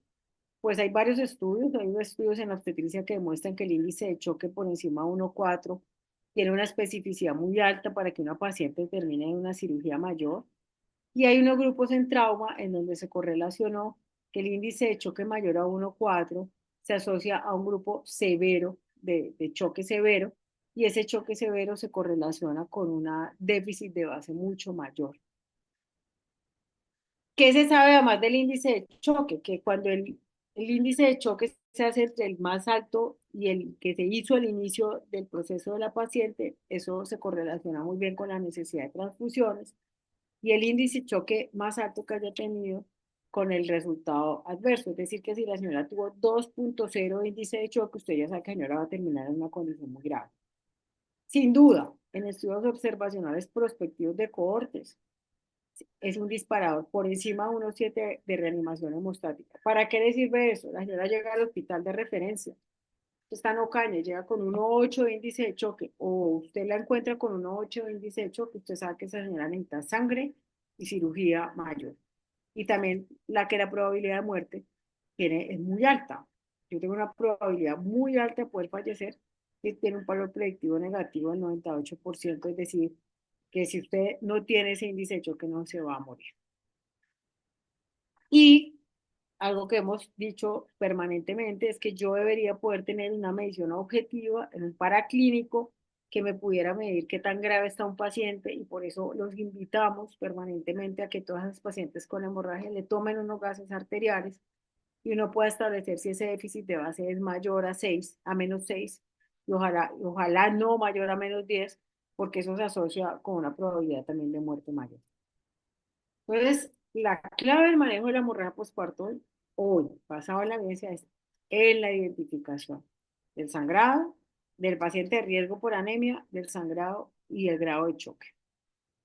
Pues hay varios estudios, hay estudios en la obstetricia que demuestran que el índice de choque por encima de 1,4 tiene una especificidad muy alta para que una paciente termine en una cirugía mayor. Y hay unos grupos en trauma en donde se correlacionó que el índice de choque mayor a 1,4 se asocia a un grupo severo de choque severo y ese choque severo se correlaciona con una déficit de base mucho mayor. ¿Qué se sabe además del índice de choque? Que cuando el índice de choque se hace entre el más alto y el que se hizo al inicio del proceso de la paciente, eso se correlaciona muy bien con la necesidad de transfusiones y el índice de choque más alto que haya tenido con el resultado adverso. Es decir, que si la señora tuvo 2,0 índice de choque, usted ya sabe que la señora va a terminar en una condición muy grave. Sin duda, en estudios observacionales prospectivos de cohortes, es un disparador por encima de 1,7 de reanimación hemostática. ¿Para qué le sirve eso? La señora llega al hospital de referencia. está en Ocaña, llega con 1,8 de índice de choque, o usted la encuentra con 1,8 de índice de choque, usted sabe que esa señora necesita sangre y cirugía mayor. Y también la probabilidad de muerte es muy alta. Yo tengo una probabilidad muy alta de poder fallecer que tiene un valor predictivo negativo del 98%, es decir, que si usted no tiene ese índice de choque no se va a morir. Y algo que hemos dicho permanentemente es que yo debería poder tener una medición objetiva en un paraclínico que me pudiera medir qué tan grave está un paciente y por eso los invitamos permanentemente a que todas las pacientes con hemorragia le tomen unos gases arteriales y uno pueda establecer si ese déficit de base es mayor a 6, a menos 6 y ojalá no mayor a menos 10 porque eso se asocia con una probabilidad también de muerte mayor. Entonces, la clave del manejo de la hemorragia postparto hoy, basado en la evidencia, es en la identificación del sangrado, del paciente de riesgo por anemia, del sangrado y el grado de choque.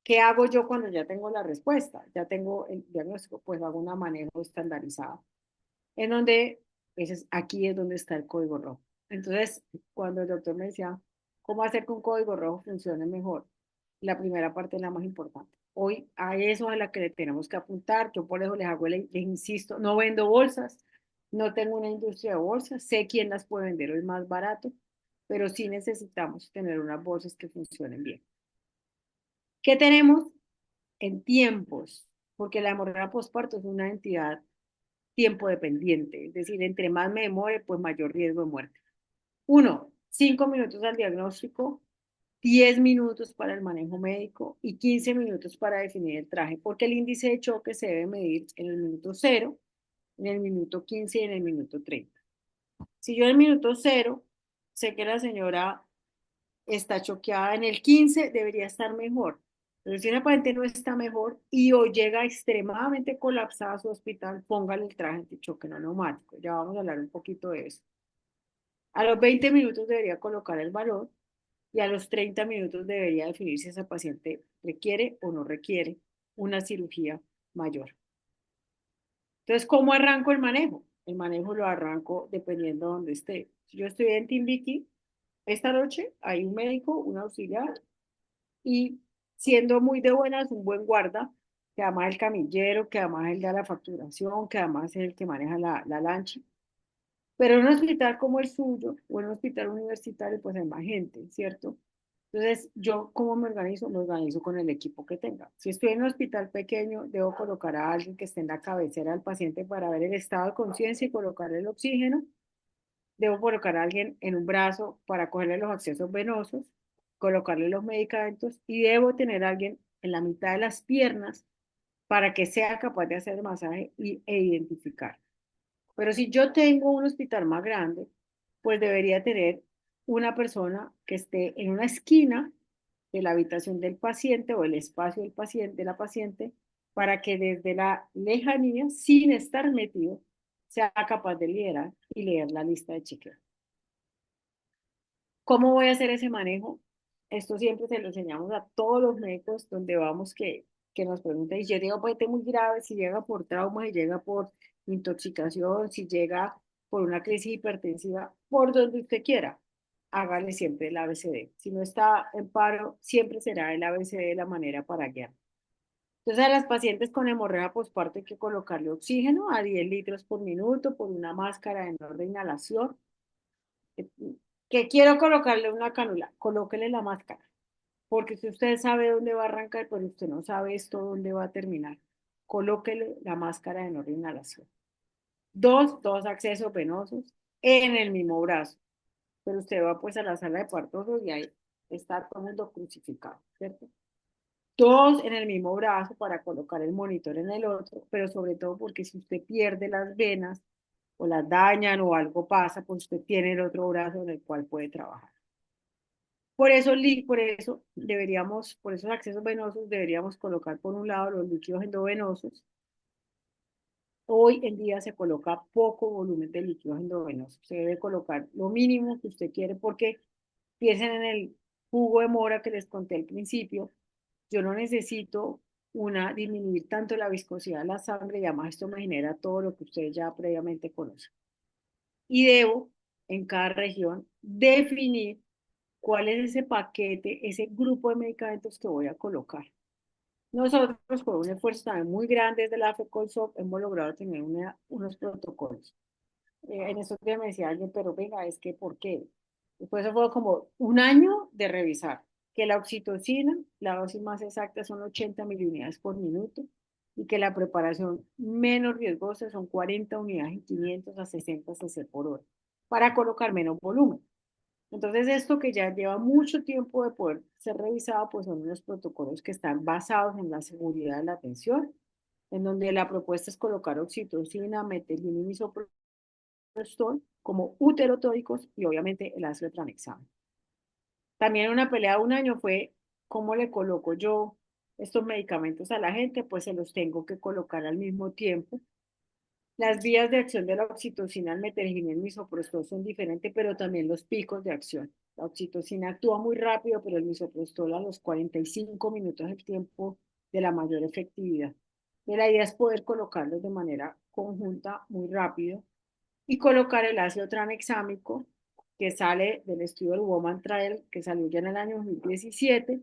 ¿Qué hago yo cuando ya tengo la respuesta? Ya tengo el diagnóstico, pues hago un manejo estandarizado, en donde aquí es donde está el código rojo. Entonces, cuando el doctor me decía, ¿cómo hacer que un código rojo funcione mejor? La primera parte es la más importante. Hoy a eso es a la que le tenemos que apuntar. Yo por eso les insisto, no vendo bolsas, no tengo una industria de bolsas, sé quién las puede vender hoy más barato, pero sí necesitamos tener unas bolsas que funcionen bien. ¿Qué tenemos en tiempos? Porque la hemorragia postparto es una entidad tiempo dependiente, es decir, entre más me demore, pues mayor riesgo de muerte. 1, 5 minutos al diagnóstico, 10 minutos para el manejo médico y 15 minutos para definir el traje, porque el índice de choque se debe medir en el minuto 0, en el minuto 15 y en el minuto 30. Si yo en el minuto 0 sé que la señora está choqueada, en el 15 debería estar mejor. Pero si una paciente no está mejor y o llega extremadamente colapsada a su hospital, póngale el traje antichoque no neumático. Ya vamos a hablar un poquito de eso. A los 20 minutos debería colocar el valor y a los 30 minutos debería definir si esa paciente requiere o no requiere una cirugía mayor. Entonces, ¿cómo arranco el manejo? El manejo lo arranco dependiendo de dónde esté. Si yo estoy en Timbiquí, esta noche hay un médico, un auxiliar, y siendo muy de buenas, un buen guarda, que además es el camillero, que además él da la facturación, que además es el que maneja la lancha. Pero en un hospital como el suyo, o en un hospital universitario, pues hay más gente, ¿cierto? Entonces, yo, ¿cómo me organizo? Me organizo con el equipo que tenga. Si estoy en un hospital pequeño, debo colocar a alguien que esté en la cabecera del paciente para ver el estado de conciencia y colocarle el oxígeno. Debo colocar a alguien en un brazo para cogerle los accesos venosos, colocarle los medicamentos y debo tener a alguien en la mitad de las piernas para que sea capaz de hacer el masaje e identificar. Pero si yo tengo un hospital más grande, pues debería tener una persona que esté en una esquina de la habitación del paciente o el espacio del paciente, de la paciente, para que desde la lejanía, sin estar metido, sea capaz de liderar y leer la lista de chequeo. ¿Cómo voy a hacer ese manejo? Esto siempre se lo enseñamos a todos los médicos donde vamos que nos preguntan, y si yo digo puede muy grave, si llega por trauma, si llega por intoxicación, si llega por una crisis hipertensiva, por donde usted quiera, hágale siempre el ABCD. Si no está en paro, siempre será el ABCD la manera para guiar. Entonces, a las pacientes con hemorragia postparto hay que colocarle oxígeno a 10 litros por minuto por una máscara de menor de inhalación. Que quiero colocarle una cánula, colóquele la máscara, porque si usted sabe dónde va a arrancar, pero usted no sabe esto dónde va a terminar, colóquele la máscara de no inhalación. Dos accesos venosos en el mismo brazo, pero usted va pues a la sala de partos y ahí está todo el mundo crucificado, ¿cierto? Dos en el mismo brazo para colocar el monitor en el otro, pero sobre todo porque si usted pierde las venas o las dañan o algo pasa, pues usted tiene el otro brazo en el cual puede trabajar. Por esos accesos venosos deberíamos colocar por un lado los líquidos endovenosos. Hoy en día se coloca poco volumen de líquidos endovenosos. Se debe colocar lo mínimo que usted quiere porque piensen en el jugo de mora que les conté al principio. Yo no necesito disminuir tanto la viscosidad de la sangre y además esto me genera todo lo que ustedes ya previamente conocen. Y debo en cada región, definir cuál es ese paquete, ese grupo de medicamentos que voy a colocar. Nosotros, por un esfuerzo también muy grande desde la FECOLSOC, hemos logrado tener unos protocolos. En estos días me decía alguien, pero venga, es que ¿por qué? Después eso fue como un año de revisar que la oxitocina, la dosis más exacta son 80 miliunidades por minuto y que la preparación menos riesgosa son 40 unidades en 500 a 60 cc por hora para colocar menos volumen. Entonces, esto que ya lleva mucho tiempo de poder ser revisado, pues son unos protocolos que están basados en la seguridad de la atención, en donde la propuesta es colocar oxitocina, metilina y misoprostol como uterotónicos y obviamente el ácido tranexámico. También una pelea de un año fue cómo le coloco yo estos medicamentos a la gente, pues se los tengo que colocar al mismo tiempo. Las vías de acción de la oxitocina, el metergina y el misoprostol son diferentes, pero también los picos de acción. La oxitocina actúa muy rápido, pero el misoprostol a los 45 minutos es el tiempo de la mayor efectividad. Y la idea es poder colocarlos de manera conjunta muy rápido y colocar el ácido tranexámico que sale del estudio del Woman Trial que salió ya en el año 2017,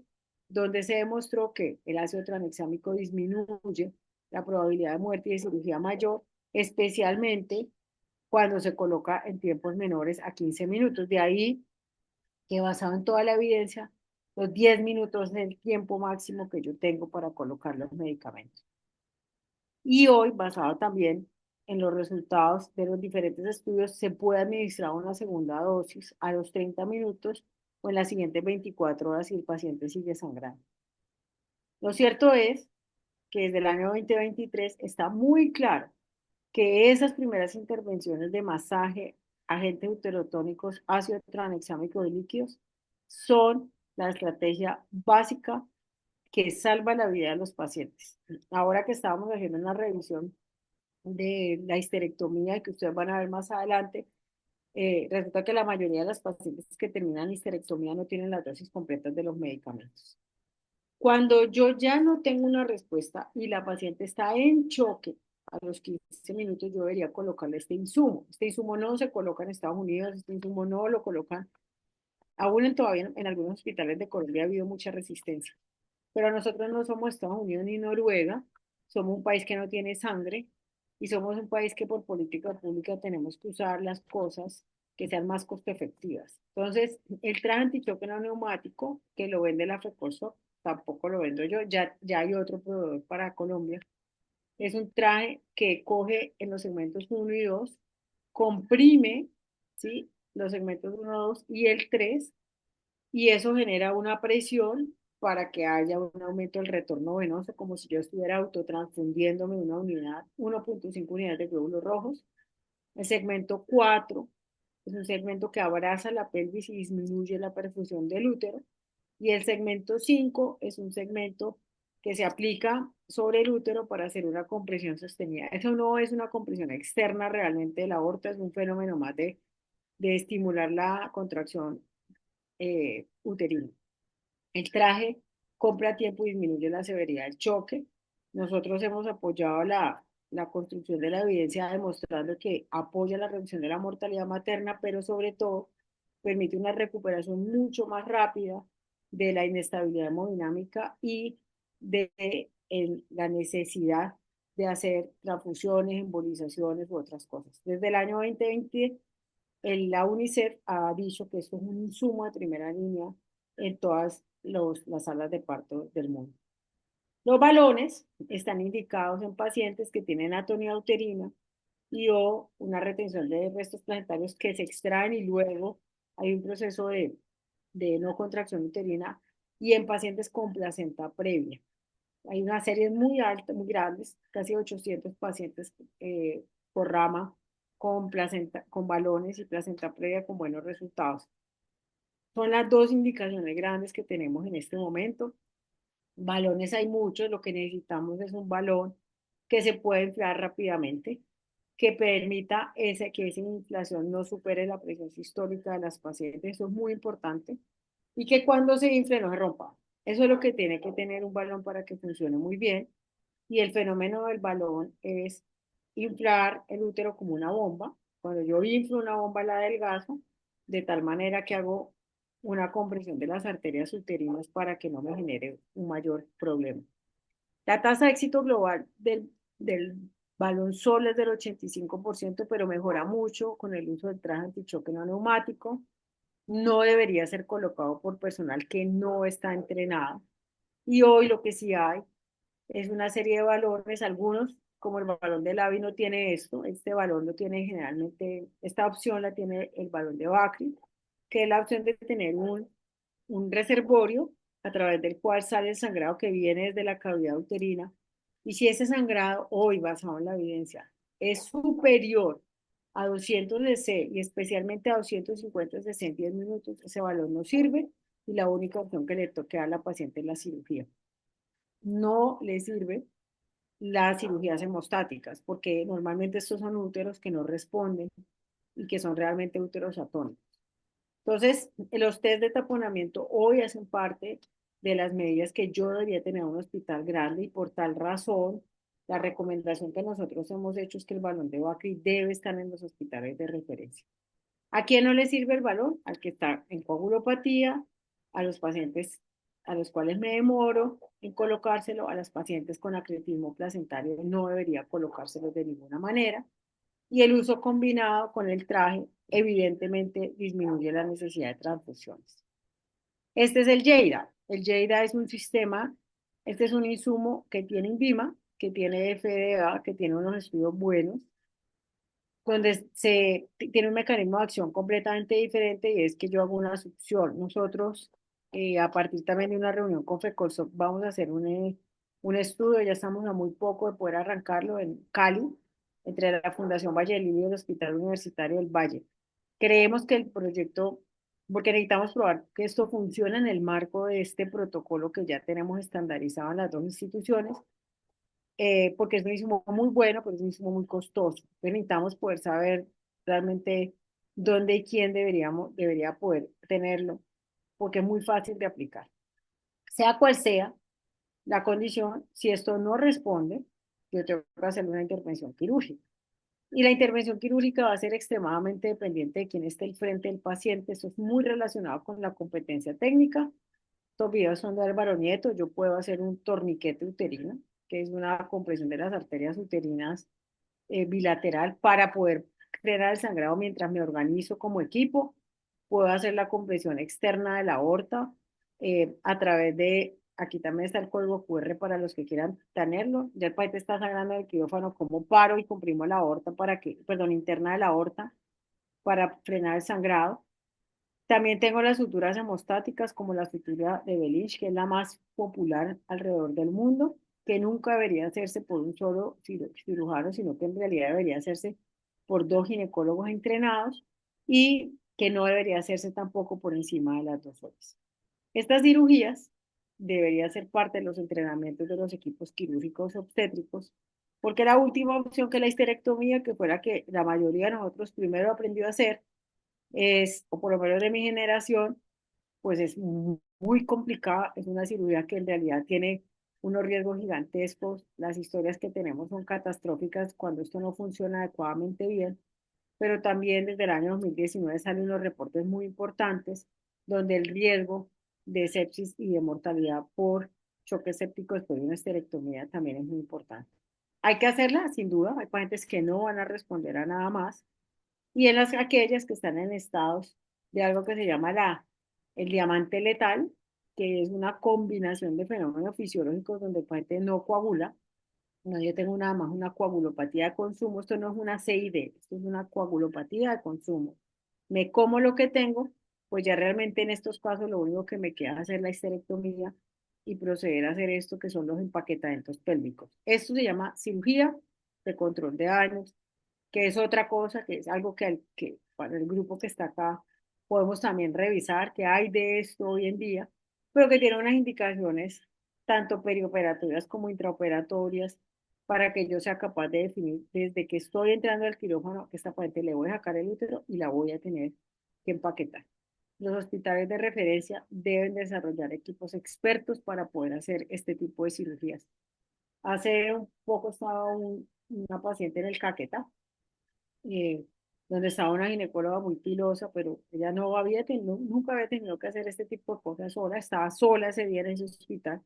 donde se demostró que el ácido tranexámico disminuye la probabilidad de muerte y de cirugía mayor, especialmente cuando se coloca en tiempos menores a 15 minutos. De ahí que basado en toda la evidencia, los 10 minutos es el tiempo máximo que yo tengo para colocar los medicamentos. Y hoy, basado también en los resultados de los diferentes estudios, se puede administrar una segunda dosis a los 30 minutos o en las siguientes 24 horas si el paciente sigue sangrando. Lo cierto es que desde el año 2023 está muy claro que esas primeras intervenciones de masaje, agentes uterotónicos, ácido tranexámico de líquidos, son la estrategia básica que salva la vida de los pacientes. Ahora que estábamos haciendo una revisión de la histerectomía que ustedes van a ver más adelante, resulta que la mayoría de las pacientes que terminan histerectomía no tienen las dosis completas de los medicamentos. Cuando yo ya no tengo una respuesta y la paciente está en choque, a los 15 minutos yo debería colocarle este insumo. Este insumo no se coloca en Estados Unidos, este insumo no lo colocan, aún todavía en algunos hospitales de Colombia ha habido mucha resistencia. Pero nosotros no somos Estados Unidos ni Noruega, somos un país que no tiene sangre y somos un país que por política pública tenemos que usar las cosas que sean más costo efectivas. Entonces, el traje antichoque no neumático, que lo vende la Frecorso, tampoco lo vendo yo, ya hay otro proveedor para Colombia. Es un traje que coge en los segmentos uno y 2, comprime, ¿sí? Los segmentos uno, 2 y el 3 y eso genera una presión para que haya un aumento del retorno venoso, como si yo estuviera autotransfundiéndome una unidad, 1.5 unidades de glóbulos rojos. El segmento 4 es un segmento que abraza la pelvis y disminuye la perfusión del útero. Y el segmento 5 es un segmento que se aplica sobre el útero para hacer una compresión sostenida. Eso no es una compresión externa realmente de la aorta, es un fenómeno más de estimular la contracción uterino. El traje compra a tiempo y disminuye la severidad del choque. Nosotros hemos apoyado la construcción de la evidencia demostrando que apoya la reducción de la mortalidad materna, pero sobre todo permite una recuperación mucho más rápida de la inestabilidad hemodinámica y la necesidad de hacer transfusiones, embolizaciones u otras cosas. Desde el año 2020 la UNICEF ha dicho que esto es un insumo de primera línea en todas las salas de parto del mundo. Los balones están indicados en pacientes que tienen atonía uterina y o una retención de restos placentarios que se extraen y luego hay un proceso de no contracción uterina y en pacientes con placenta previa. Hay una serie muy alta, muy grandes, casi 800 pacientes por rama con placenta, con balones y placenta previa con buenos resultados. Son las dos indicaciones grandes que tenemos en este momento. Balones hay muchos, lo que necesitamos es un balón que se pueda inflar rápidamente, que permita que esa inflación no supere la presión sistólica de las pacientes, eso es muy importante, y que cuando se infle no se rompa. Eso es lo que tiene que tener un balón para que funcione muy bien, y el fenómeno del balón es inflar el útero como una bomba, Cuando yo inflo una bomba la adelgazo de tal manera que hago una compresión de las arterias uterinas para que no me genere un mayor problema. La tasa de éxito global del baloncesto es del 85%, pero mejora mucho con el uso del traje antichoque no neumático. No debería ser colocado por personal que no está entrenado. Y hoy lo que sí hay es una serie de balones, algunos, como el balón de Lavi no tiene esto, este balón lo tiene generalmente, esta opción la tiene el balón de Bakri, que es la opción de tener un reservorio a través del cual sale el sangrado que viene desde la cavidad uterina. Y si ese sangrado, hoy basado en la evidencia, es superior a 200 C y especialmente a 250 C en 10 minutos, ese balón no sirve y la única opción que le toque a la paciente es la cirugía. No le sirve las cirugías hemostáticas, porque normalmente estos son úteros que no responden y que son realmente úteros atónicos. Entonces, los test de taponamiento hoy hacen parte de las medidas que yo debería tener en un hospital grande y por tal razón, la recomendación que nosotros hemos hecho es que el balón de Bakri debe estar en los hospitales de referencia. ¿A quién no le sirve el balón? Al que está en coagulopatía, a los pacientes a los cuales me demoro en colocárselo, a las pacientes con acretismo placentario no debería colocárselo de ninguna manera. Y el uso combinado con el traje evidentemente disminuye la necesidad de transfusiones. Este es el JEIDA. El JEIDA es un sistema, este es un insumo que tiene INVIMA, que tiene FDA, que tiene unos estudios buenos, donde tiene un mecanismo de acción completamente diferente y es que yo hago una succión. Nosotros, a partir también de una reunión con FECOLSOC, vamos a hacer un estudio, ya estamos a muy poco de poder arrancarlo en Cali, entre la Fundación Valle del Livio y el Hospital Universitario del Valle. Creemos que el proyecto, porque necesitamos probar que esto funciona en el marco de este protocolo que ya tenemos estandarizado en las dos instituciones, porque es un insumo muy bueno, pero es un insumo muy costoso. Entonces necesitamos poder saber realmente dónde y quién debería poder tenerlo, porque es muy fácil de aplicar. Sea cual sea la condición, si esto no responde, yo tengo que hacer una intervención quirúrgica. Y la intervención quirúrgica va a ser extremadamente dependiente de quién esté al frente del paciente. Eso es muy relacionado con la competencia técnica. Estos videos son de Álvaro Nieto. Yo puedo hacer un torniquete uterino, que es una compresión de las arterias uterinas bilateral para poder frenar el sangrado mientras me organizo como equipo. Puedo hacer la compresión externa de la aorta a través de, aquí también está el código QR para los que quieran tenerlo. Ya el paciente está sangrando del quirófano, como paro y comprimo la aorta para que, perdón, interna de la aorta para frenar el sangrado. También tengo las suturas hemostáticas como la sutura de Belich, que es la más popular alrededor del mundo, que nunca debería hacerse por un solo cirujano, sino que en realidad debería hacerse por dos ginecólogos entrenados y que no debería hacerse tampoco por encima de las 2 horas. Estas cirugías deberían ser parte de los entrenamientos de los equipos quirúrgicos obstétricos, porque la última opción que la histerectomía, que fue la que la mayoría de nosotros primero aprendió a hacer, o por lo menos de mi generación, pues es muy complicada, es una cirugía que en realidad tiene unos riesgos gigantescos, las historias que tenemos son catastróficas cuando esto no funciona adecuadamente bien, pero también desde el año 2019 salen unos reportes muy importantes donde el riesgo de sepsis y de mortalidad por choque séptico después de una esterectomía también es muy importante. Hay que hacerla, sin duda, hay pacientes que no van a responder a nada más, y en aquellas que están en estados de algo que se llama el diamante letal, que es una combinación de fenómenos fisiológicos donde el paciente no coagula. No, yo tengo nada más una coagulopatía de consumo, esto no es una CID, esto es una coagulopatía de consumo. Me como lo que tengo, pues ya realmente en estos casos lo único que me queda es hacer la histerectomía y proceder a hacer esto que son los empaquetamientos pélvicos. Esto se llama cirugía de control de daños, que es otra cosa, que es algo que para el grupo que está acá podemos también revisar, que hay de esto hoy en día, pero que tiene unas indicaciones tanto perioperatorias como intraoperatorias para que yo sea capaz de definir desde que estoy entrando al quirófano que esta paciente le voy a sacar el útero y la voy a tener que empaquetar. Los hospitales de referencia deben desarrollar equipos expertos para poder hacer este tipo de cirugías. Hace un poco estaba una paciente en el Caquetá, eh, donde estaba una ginecóloga muy pilosa, pero ella no había tenido, nunca había tenido que hacer este tipo de cosas sola, estaba sola ese día en ese hospital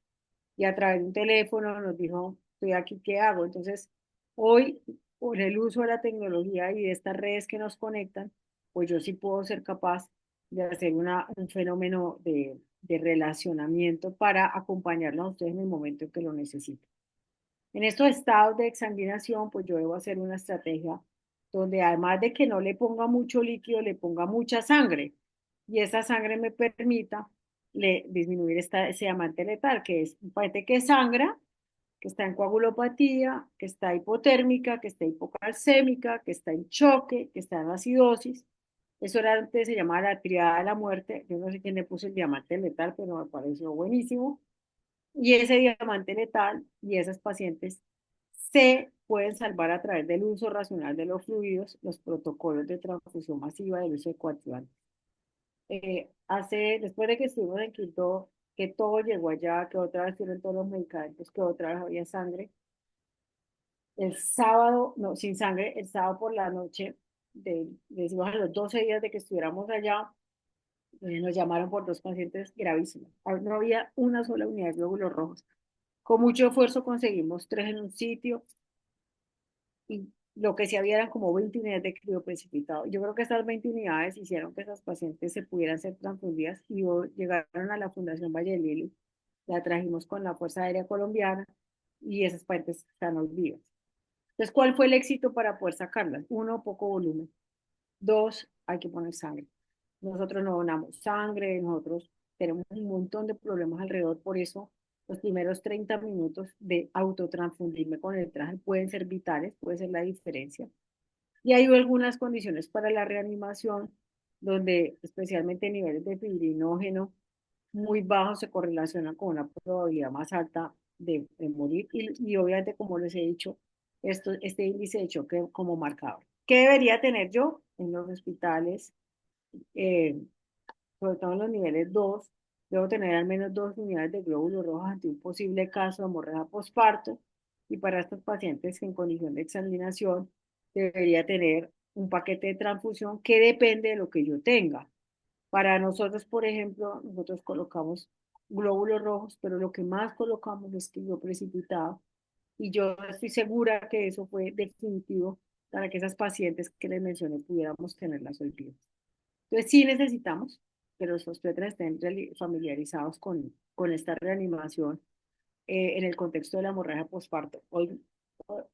y a través de un teléfono nos dijo, estoy aquí, ¿qué hago? Entonces, hoy, por el uso de la tecnología y de estas redes que nos conectan, pues yo sí puedo ser capaz de hacer un fenómeno de relacionamiento para acompañarlos a ustedes en el momento en que lo necesiten. En estos estados de exsanguinación, pues yo debo hacer una estrategia donde además de que no le ponga mucho líquido, le ponga mucha sangre y esa sangre me permita disminuir ese diamante letal, que es un paciente que sangra, que está en coagulopatía, que está hipotérmica, que está hipocalcémica, que está en choque, que está en acidosis. Eso era antes, se llamaba la triada de la muerte. Yo no sé quién le puso el diamante letal, pero me pareció buenísimo. Y ese diamante letal y esas pacientes se pueden salvar a través del uso racional de los fluidos, los protocolos de transfusión masiva del uso de coadyuvantes. Después de que estuvimos en Quito, que todo llegó allá, que otra vez tienen todos los medicamentos, que otra vez había sangre. El sábado, no, sin sangre, el sábado por la noche, decimos a los 12 días de que estuviéramos allá, nos llamaron por dos pacientes gravísimos. No había una sola unidad de glóbulos rojos. Con mucho esfuerzo conseguimos tres en un sitio y lo que sí había eran como 20 unidades de crioprecipitado. Yo creo que estas 20 unidades hicieron que esas pacientes se pudieran ser transfundidas y llegaron a la Fundación Valle del Lili. La trajimos con la Fuerza Aérea Colombiana y esas pacientes están hoy vivas. Entonces, ¿cuál fue el éxito para poder sacarlas? Uno, poco volumen. Dos, hay que poner sangre. Nosotros no donamos sangre, nosotros tenemos un montón de problemas alrededor, por eso los primeros 30 minutos de autotransfundirme con el traje pueden ser vitales, puede ser la diferencia. Y hay algunas condiciones para la reanimación, donde especialmente niveles de fibrinógeno muy bajos se correlacionan con una probabilidad más alta de morir. Y obviamente, como les he dicho, este índice de choque como marcador. ¿Qué debería tener yo en los hospitales? Eh, Sobre todo en los niveles 2, debo tener al menos 2 unidades de glóbulos rojos ante un posible caso de hemorragia postparto. Y para estos pacientes en condición de exsanguinación, debería tener un paquete de transfusión que depende de lo que yo tenga. Para nosotros, por ejemplo, nosotros colocamos glóbulos rojos, pero lo que más colocamos es yo precipitado. Y yo estoy segura que eso fue definitivo para que esas pacientes que les mencioné pudiéramos tenerlas hoy día. Entonces sí necesitamos que los obstetras estén familiarizados con esta reanimación en el contexto de la hemorragia postparto. Hoy,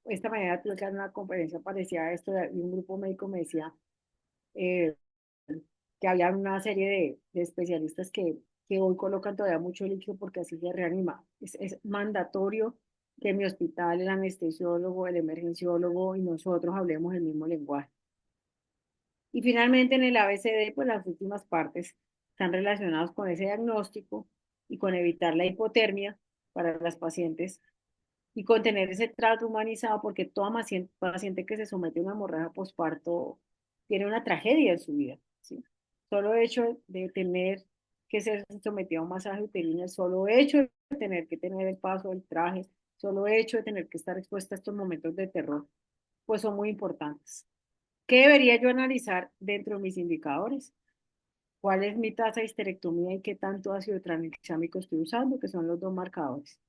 esta mañana tuve que dar una conferencia parecida a esto y un grupo médico me decía eh, que había una serie de especialistas que hoy colocan todavía mucho líquido porque así se reanima. Es mandatorio que en mi hospital el anestesiólogo, el emergenciólogo y nosotros hablemos el mismo lenguaje. Y finalmente en el ABCD, pues las últimas partes están relacionadas con ese diagnóstico y con evitar la hipotermia para las pacientes y con tener ese trato humanizado, porque toda paciente que se somete a una hemorragia posparto tiene una tragedia en su vida, ¿sí? Solo hecho de tener que ser sometido a un masaje uterino, el solo hecho de tener que tener el paso del traje, solo hecho de tener que estar expuesta a estos momentos de terror, pues son muy importantes. ¿Qué debería yo analizar dentro de mis indicadores? ¿Cuál es mi tasa de histerectomía y qué tanto ácido tranexámico estoy usando? Que son los dos marcadores.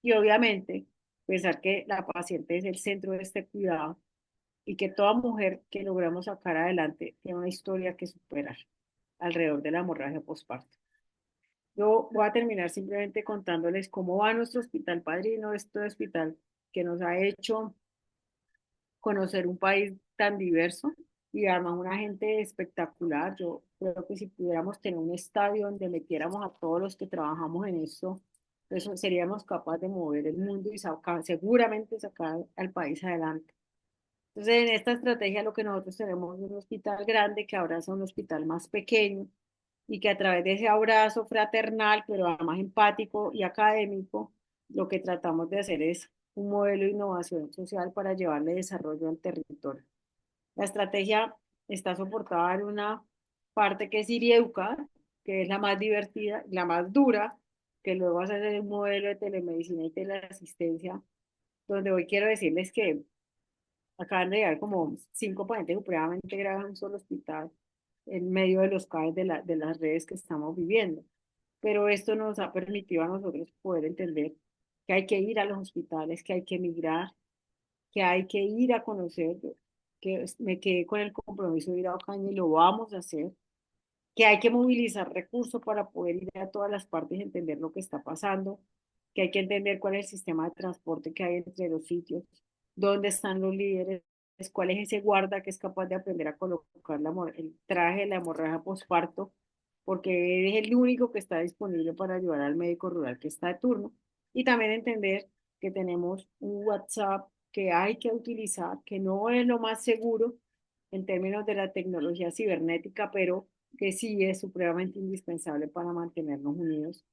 Y obviamente, pensar que la paciente es el centro de este cuidado y que toda mujer que logramos sacar adelante tiene una historia que superar alrededor de la hemorragia postparto. Yo voy a terminar simplemente contándoles cómo va nuestro hospital padrino, este hospital que nos ha hecho conocer un país tan diverso y además una gente espectacular. Yo creo que si pudiéramos tener un estadio donde metiéramos a todos los que trabajamos en esto, eso seríamos capaces de mover el mundo y seguramente sacar al país adelante. Entonces, en esta estrategia lo que nosotros tenemos es un hospital grande que abraza un hospital más pequeño y que a través de ese abrazo fraternal, pero además empático y académico, lo que tratamos de hacer es un modelo de innovación social para llevarle desarrollo al territorio. La estrategia está soportada en una parte que es IRIEUCA, que es la más divertida, la más dura, que luego va a ser un modelo de telemedicina y teleasistencia, donde hoy quiero decirles que Acaban de llegar como 5 pacientes supremamente graves a un solo hospital en medio de los caos de las redes que estamos viviendo. Pero esto nos ha permitido a nosotros poder entender que hay que ir a los hospitales, que hay que migrar, que hay que ir a conocer, que me quedé con el compromiso de ir a Ocaña y lo vamos a hacer, que hay que movilizar recursos para poder ir a todas las partes y entender lo que está pasando, que hay que entender cuál es el sistema de transporte que hay entre los sitios, dónde están los líderes, cuál es ese guarda que es capaz de aprender a colocar el traje de la hemorragia posparto, porque es el único que está disponible para ayudar al médico rural que está de turno. Y también entender que tenemos un WhatsApp que hay que utilizar, que no es lo más seguro en términos de la tecnología cibernética, pero que sí es supremamente indispensable para mantenernos unidos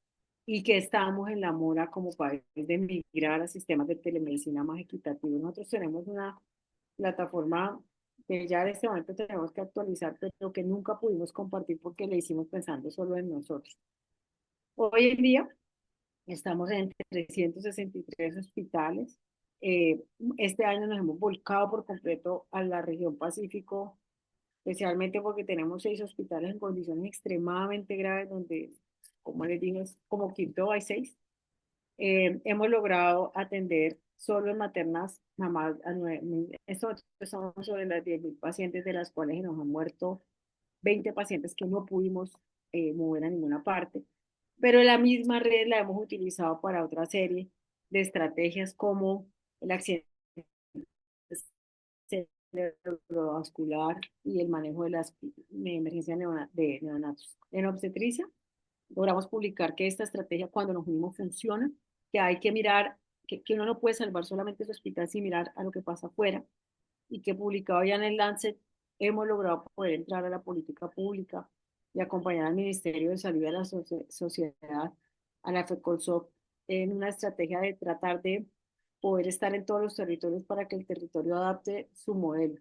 y que estamos en la mora como país de migrar a sistemas de telemedicina más equitativos. Nosotros tenemos una plataforma que ya en este momento tenemos que actualizar, pero que nunca pudimos compartir porque le hicimos pensando solo en nosotros. Hoy en día estamos en 363 hospitales. Eh, este año nos hemos volcado por completo a la región Pacífico, especialmente porque tenemos 6 hospitales en condiciones extremadamente graves, donde, como les digo, es como quinto hay 6. Hemos logrado atender solo en maternas mamás a 9.000. Esto son sobre las 10.000 pacientes, de las cuales nos han muerto 20 pacientes que no pudimos mover a ninguna parte. Pero la misma red la hemos utilizado para otra serie de estrategias como el accidente cerebrovascular y el manejo de las de emergencia de neonatos. En obstetricia, logramos publicar que esta estrategia, cuando nos unimos, funciona, que hay que mirar, que uno no puede salvar solamente su hospital sin mirar a lo que pasa afuera, y que publicado ya en el Lancet, hemos logrado poder entrar a la política pública y acompañar al Ministerio de Salud y a la sociedad, a la FECOLSOC, en una estrategia de tratar de poder estar en todos los territorios para que el territorio adapte su modelo.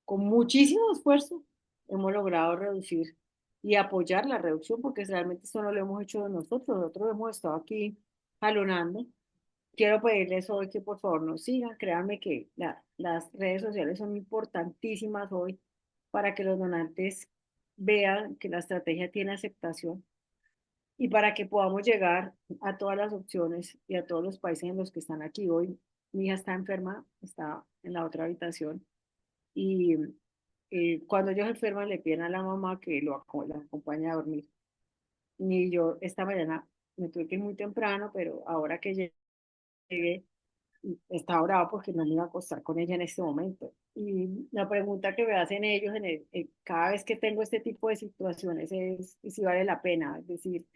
Con muchísimo esfuerzo hemos logrado reducir y apoyar la reducción, porque realmente esto no lo hemos hecho nosotros hemos estado aquí jalonando. Quiero pedirles hoy que por favor nos sigan, créanme que las redes sociales son importantísimas hoy para que los donantes vean que la estrategia tiene aceptación y para que podamos llegar a todas las opciones y a todos los países en los que están aquí hoy. Mi hija está enferma, está en la otra habitación y cuando ellos enferman le piden a la mamá que la acompañe a dormir. Y yo esta mañana me tuve que ir muy temprano, pero ahora que llegué, estaba bravo porque no me iba a acostar con ella en este momento. Y la pregunta que me hacen ellos cada vez que tengo este tipo de situaciones es si vale la pena. Es decir,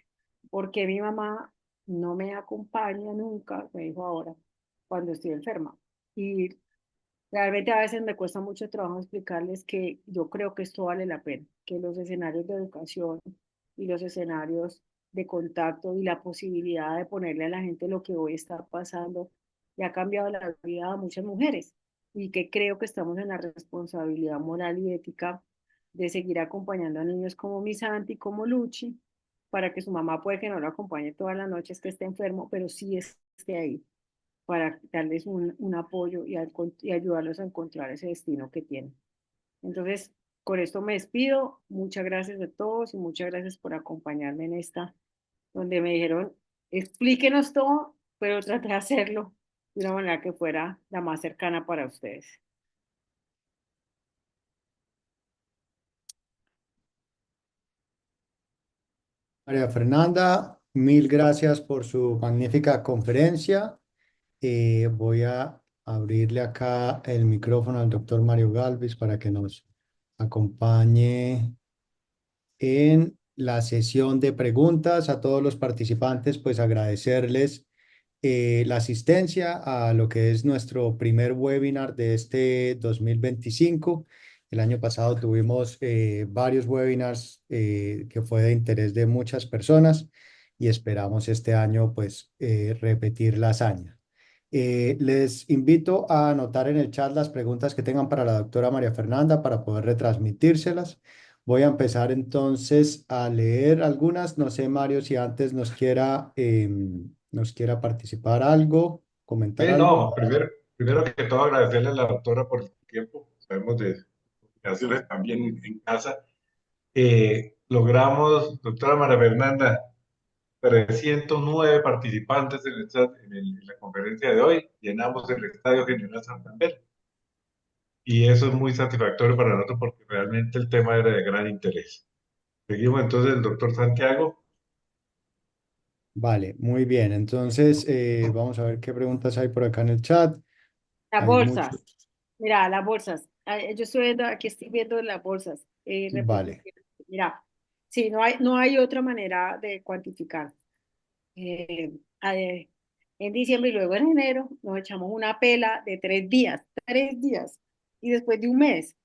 ¿por qué mi mamá no me acompaña nunca? Me dijo ahora, cuando estoy enferma. Y realmente a veces me cuesta mucho trabajo explicarles que yo creo que esto vale la pena, que los escenarios de educación y los escenarios de contacto y la posibilidad de ponerle a la gente lo que hoy está pasando y ha cambiado la vida a muchas mujeres, y que creo que estamos en la responsabilidad moral y ética de seguir acompañando a niños como mi Santi, como Luchi, para que su mamá puede que no lo acompañe todas las noches que esté enfermo, pero sí esté ahí para darles un apoyo y ayudarlos a encontrar ese destino que tienen. Entonces, con esto me despido. Muchas gracias a todos y muchas gracias por acompañarme en esta, donde me dijeron, explíquenos todo, pero traté de hacerlo de una manera que fuera la más cercana para ustedes. María Fernanda, mil gracias por su magnífica conferencia. Voy a abrirle acá el micrófono al doctor Mario Galvis para que nos acompañe en la sesión de preguntas. A todos los participantes, pues agradecerles la asistencia a lo que es nuestro primer webinar de este 2025. El año pasado tuvimos varios webinars que fue de interés de muchas personas y esperamos este año pues repetir la hazaña. Les invito a anotar en el chat las preguntas que tengan para la doctora María Fernanda para poder retransmitírselas. Voy a empezar entonces a leer algunas. No sé, Mario, si antes nos quiera participar algo, comentar algo. No, Primero que todo, agradecerle a la doctora por el tiempo. Sabemos de obligaciones también en casa. Logramos, doctora María Fernanda, 309 participantes en la conferencia de hoy. Llenamos el Estadio General Santander. Y eso es muy satisfactorio para nosotros porque realmente el tema era de gran interés. Seguimos entonces, el doctor Santiago. Vale, muy bien. Entonces, vamos a ver qué preguntas hay por acá en el chat. Las Hay muchos. bolsas, mira, las bolsas. Yo estoy viendo, aquí estoy viendo las bolsas. Vale, Mira, sí, no hay otra manera de cuantificar. Eh, eh, en diciembre y luego en enero nos echamos una pela de 3 días, y después de un mes.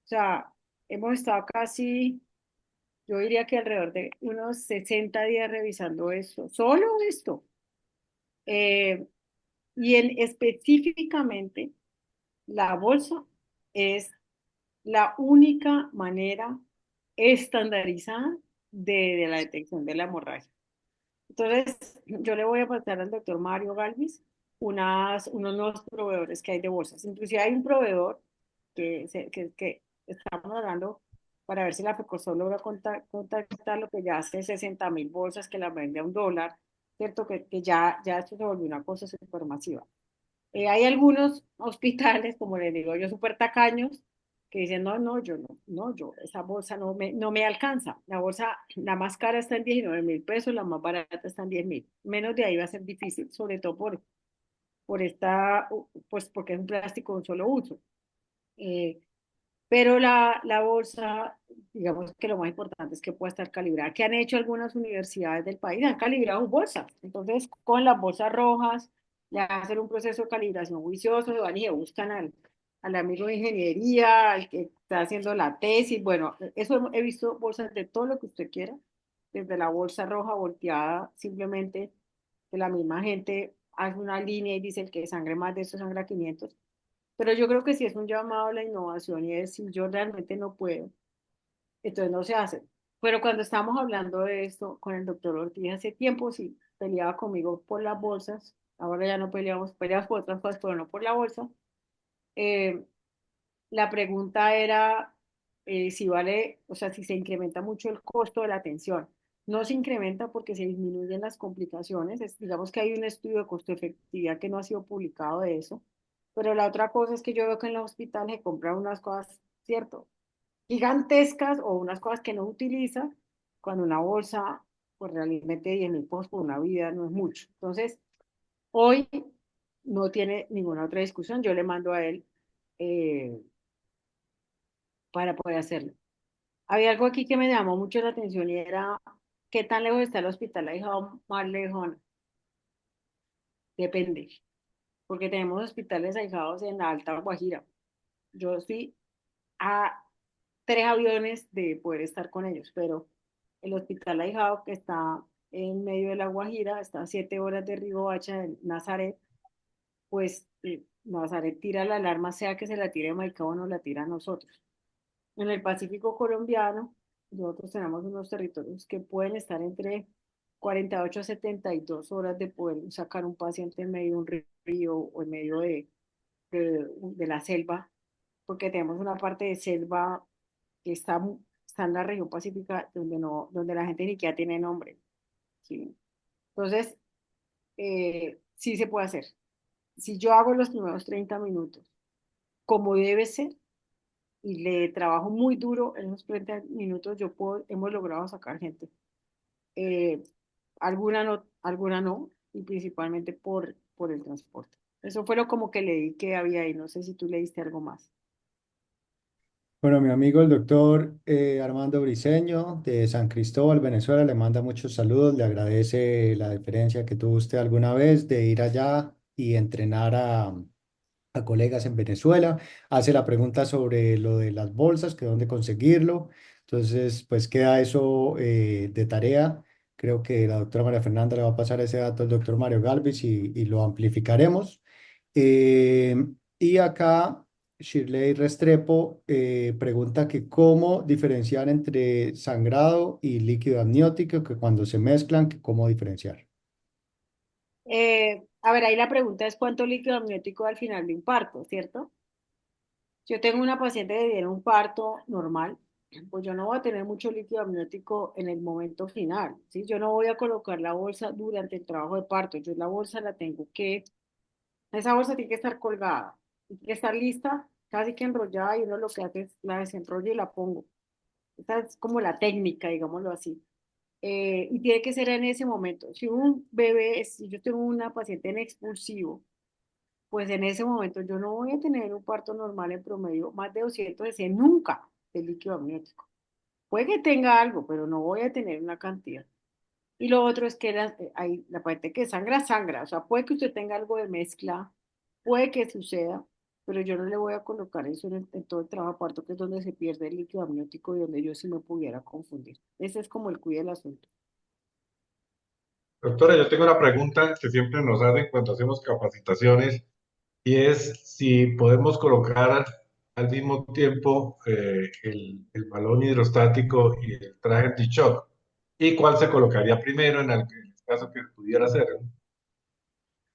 O sea, hemos estado casi, yo diría que alrededor de unos 60 días revisando esto, solo esto. Eh, y específicamente, la bolsa es la única manera estandarizada de la detección de la hemorragia. Entonces, yo le voy a pasar al doctor Mario Galvis unos nuevos proveedores que hay de bolsas. Inclusive hay un proveedor que estamos hablando para ver si la FECOSOL logra contactar lo que ya hace 60.000 bolsas que la vende a $1, ¿cierto? Que ya esto se volvió una cosa súper masiva. Hay algunos hospitales, como les digo yo, súper tacaños, que dicen, no, no, yo no, no, yo, esa bolsa no me alcanza. La bolsa, la más cara está en 19.000 pesos, la más barata está en 10.000. Menos de ahí va a ser difícil, sobre todo pues porque es un plástico de un solo uso. Eh, pero la bolsa, digamos que lo más importante es que pueda estar calibrada. ¿Qué han hecho algunas universidades del país? Han calibrado bolsas. Entonces, con las bolsas rojas, le hacen un proceso de calibración juicioso, se van y buscan al amigo de ingeniería, al que está haciendo la tesis. Bueno, eso he visto bolsas de todo lo que usted quiera, desde la bolsa roja volteada, simplemente que la misma gente hace una línea y dice el que sangre más de eso sangra 500. Pero yo creo que si es un llamado a la innovación y es si yo realmente no puedo, entonces no se hace. Pero cuando estábamos hablando de esto con el doctor Ortiz hace tiempo, sí, peleaba conmigo por las bolsas. Ahora ya no peleamos por otras cosas, pero no por la bolsa. Eh, la pregunta era si vale, o sea, si se incrementa mucho el costo de la atención. No se incrementa porque se disminuyen las complicaciones. Digamos que hay un estudio de costo-efectividad que no ha sido publicado de eso. Pero la otra cosa es que yo veo que en los hospitales se compran unas cosas, ¿cierto? Gigantescas o unas cosas que no utiliza, cuando una bolsa, pues realmente 10.000 pesos por una vida no es mucho. Entonces, hoy no tiene ninguna otra discusión. Yo le mando a él eh, para poder hacerlo. Había algo aquí que me llamó mucho la atención y era qué tan lejos está el hospital ahijado más lejos. Depende, porque tenemos hospitales ahijados en la Alta Guajira. Yo estoy a 3 aviones de poder estar con ellos, pero el hospital ahijado que está en medio de la Guajira, está a 7 horas de Riohacha, en Nazaret, pues Nazaret tira la alarma, sea que se la tire a Maicao o no la tira a nosotros. En el Pacífico colombiano, nosotros tenemos unos territorios que pueden estar entre 48 a 72 horas de poder sacar un paciente en medio de un río o en medio de la selva, porque tenemos una parte de selva que está en la región pacífica donde, no, donde la gente ni siquiera tiene nombre. ¿Sí? Entonces, sí se puede hacer. Si yo hago los primeros 30 minutos como debe ser, y le trabajo muy duro en esos 30 minutos, hemos logrado sacar gente. Eh, alguna no, y principalmente por el transporte. Eso fue lo como que leí que había ahí. No sé si tú leíste algo más. Bueno, mi amigo el doctor Armando Briceño de San Cristóbal, Venezuela, le manda muchos saludos, le agradece la deferencia que tuvo usted alguna vez de ir allá y entrenar a colegas en Venezuela. Hace la pregunta sobre lo de las bolsas, que dónde conseguirlo. Entonces, pues queda eso de tarea. Creo que la doctora María Fernanda le va a pasar ese dato al doctor Mario Galvis y lo amplificaremos. Eh, y acá Shirley Restrepo pregunta que cómo diferenciar entre sangrado y líquido amniótico, que cuando se mezclan, que cómo diferenciar. A ver, ahí la pregunta es cuánto líquido amniótico al final de un parto, ¿cierto? Yo tengo una paciente que tiene un parto normal, pues yo no voy a tener mucho líquido amniótico en el momento final, ¿sí? Yo no voy a colocar la bolsa durante el trabajo de parto, yo la bolsa la tengo que, esa bolsa tiene que estar colgada, tiene que estar lista, casi que enrollada y uno lo que hace es la desenrollo y la pongo. Esa es como la técnica, digámoslo así. Y tiene que ser en ese momento. Si un bebé, si yo tengo una paciente en expulsivo, pues en ese momento yo no voy a tener un parto normal en promedio más de 200 cc nunca de líquido amniótico. Puede que tenga algo, pero no voy a tener una cantidad. Y lo otro es que hay, la parte que sangra, sangra. O sea, puede que usted tenga algo de mezcla, puede que suceda, pero yo no le voy a colocar eso en todo el trabajo de parto, que es donde se pierde el líquido amniótico y donde yo sí me pudiera confundir. Ese es como el cuide del asunto. Doctora, yo tengo una pregunta que siempre nos hacen cuando hacemos capacitaciones y es si podemos colocar al mismo tiempo el balón hidrostático y el traje anti-shock. ¿Y cuál se colocaría primero en el caso que pudiera ser? ¿No?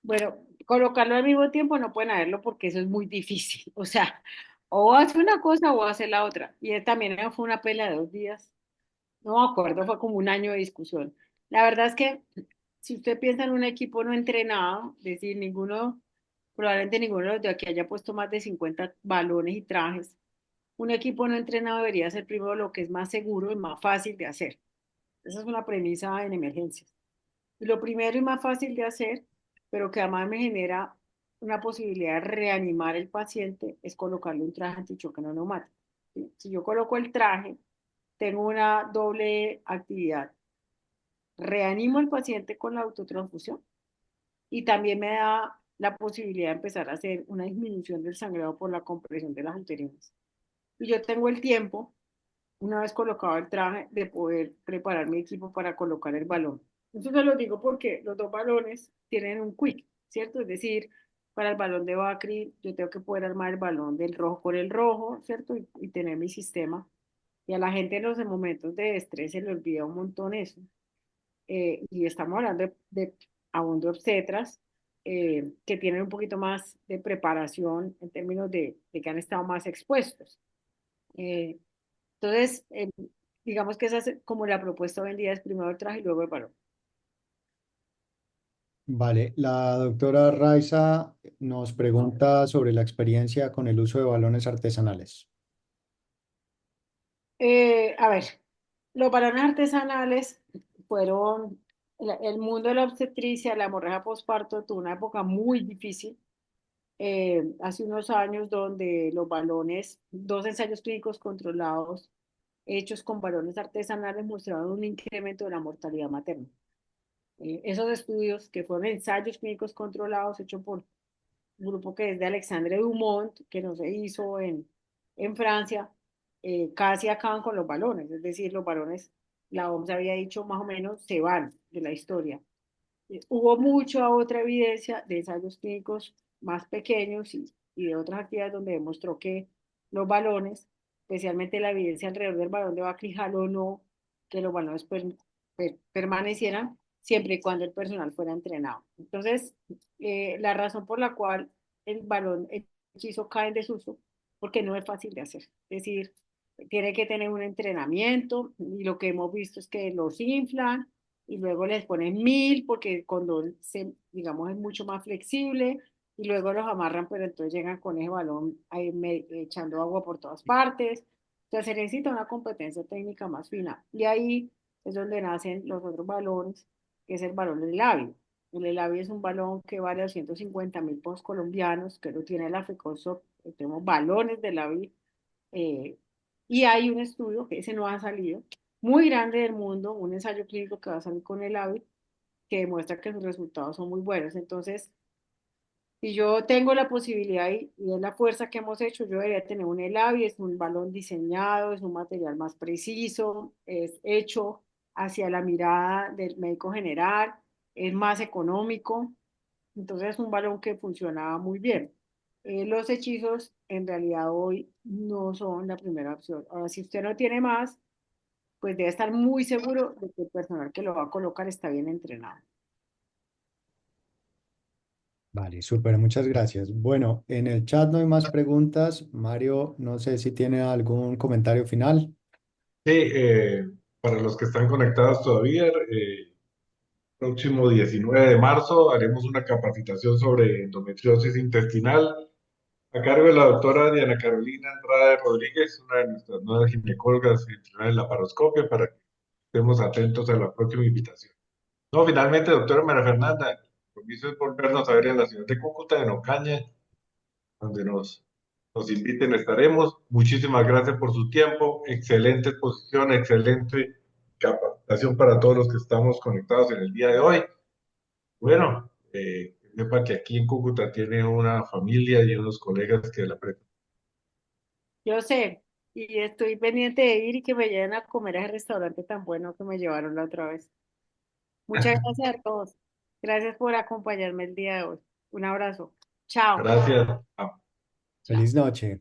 Bueno, colocarlo al mismo tiempo no pueden hacerlo porque eso es muy difícil. O sea, o hace una cosa o hace la otra. Y también fue una pelea de 2 días. No me acuerdo, fue como un año de discusión. La verdad es que si usted piensa en un equipo no entrenado, es decir, ninguno, probablemente ninguno de los de aquí haya puesto más de 50 balones y trajes. Un equipo no entrenado debería ser primero lo que es más seguro y más fácil de hacer. Esa es una premisa en emergencias. Y lo primero y más fácil de hacer, pero que además me genera una posibilidad de reanimar el paciente, es colocarle un traje antichoque no neumático. ¿Sí? Si yo coloco el traje, tengo una doble actividad. Reanimo al paciente con la autotransfusión y también me da la posibilidad de empezar a hacer una disminución del sangrado por la compresión de las uterinas. Y yo tengo el tiempo, una vez colocado el traje, de poder preparar mi equipo para colocar el balón. Eso se lo digo porque los dos balones tienen un quick, ¿cierto? Es decir, para el balón de Bacri, yo tengo que poder armar el balón del rojo con el rojo, ¿cierto? Y tener mi sistema. Y a la gente en los momentos de estrés se le olvida un montón eso. Y estamos hablando aún de obstetras que tienen un poquito más de preparación en términos de que han estado más expuestos. Eh, entonces, digamos que esa es como la propuesta hoy en día, es primero el traje y luego el balón. Vale, la doctora Raiza nos pregunta sobre la experiencia con el uso de balones artesanales. A ver, los balones artesanales fueron, el mundo de la obstetricia, la hemorragia postparto tuvo una época muy difícil hace unos años donde los balones, dos ensayos clínicos controlados hechos con balones artesanales mostraron un incremento de la mortalidad materna. Esos estudios que fueron ensayos clínicos controlados hechos por un grupo que es de Alexandre Dumont, que no se hizo en Francia, casi acaban con los balones, es decir, los balones, la OMS había dicho más o menos, se van de la historia. Hubo mucha otra evidencia de ensayos clínicos más pequeños y de otras actividades donde demostró que los balones, especialmente la evidencia alrededor del balón de Bacrijal o no, que los balones permanecieran siempre y cuando el personal fuera entrenado. Entonces, la razón por la cual el balón hechizo cae en desuso, porque no es fácil de hacer. Es decir, tiene que tener un entrenamiento y lo que hemos visto es que los inflan y luego les ponen 1000 porque el condón, digamos, es mucho más flexible y luego los amarran, pero entonces llegan con ese balón ahí echando agua por todas partes. Entonces se necesita una competencia técnica más fina y ahí es donde nacen los otros balones, que es el balón del labio. El labio es un balón que vale 250.000 pesos colombianos, que lo tiene la FECOSOC, tenemos balones de labio eh, y hay un estudio, que ese no ha salido, muy grande del mundo, un ensayo clínico que va a salir con el AVI, que demuestra que sus resultados son muy buenos. Entonces, si yo tengo la posibilidad y es la fuerza que hemos hecho, yo debería tener un ELAVI, es un balón diseñado, es un material más preciso, es hecho hacia la mirada del médico general, es más económico, entonces es un balón que funcionaba muy bien. Los hechizos en realidad hoy no son la primera opción. Ahora, si usted no tiene más, pues debe estar muy seguro de que el personal que lo va a colocar está bien entrenado. Vale, súper, muchas gracias. Bueno, en el chat no hay más preguntas. Mario, no sé si tiene algún comentario final. Sí, para los que están conectados todavía, próximo 19 de marzo haremos una capacitación sobre endometriosis intestinal a cargo de la doctora Diana Carolina Andrade Rodríguez, una de nuestras nuevas ginecólogas en la laparoscopia, para que estemos atentos a la próxima invitación. No, finalmente, doctora María Fernanda, el compromiso es volvernos a ver en la ciudad de Cúcuta, en Ocaña, donde nos inviten, estaremos. Muchísimas gracias por su tiempo, excelente exposición, excelente capacitación para todos los que estamos conectados en el día de hoy. Bueno, sepa que aquí en Cúcuta tiene una familia y unos colegas que la aprecian. Yo sé, y estoy pendiente de ir y que me lleven a comer a ese restaurante tan bueno que me llevaron la otra vez. Muchas gracias a todos. Gracias por acompañarme el día de hoy. Un abrazo. Chao. Gracias. Feliz noche.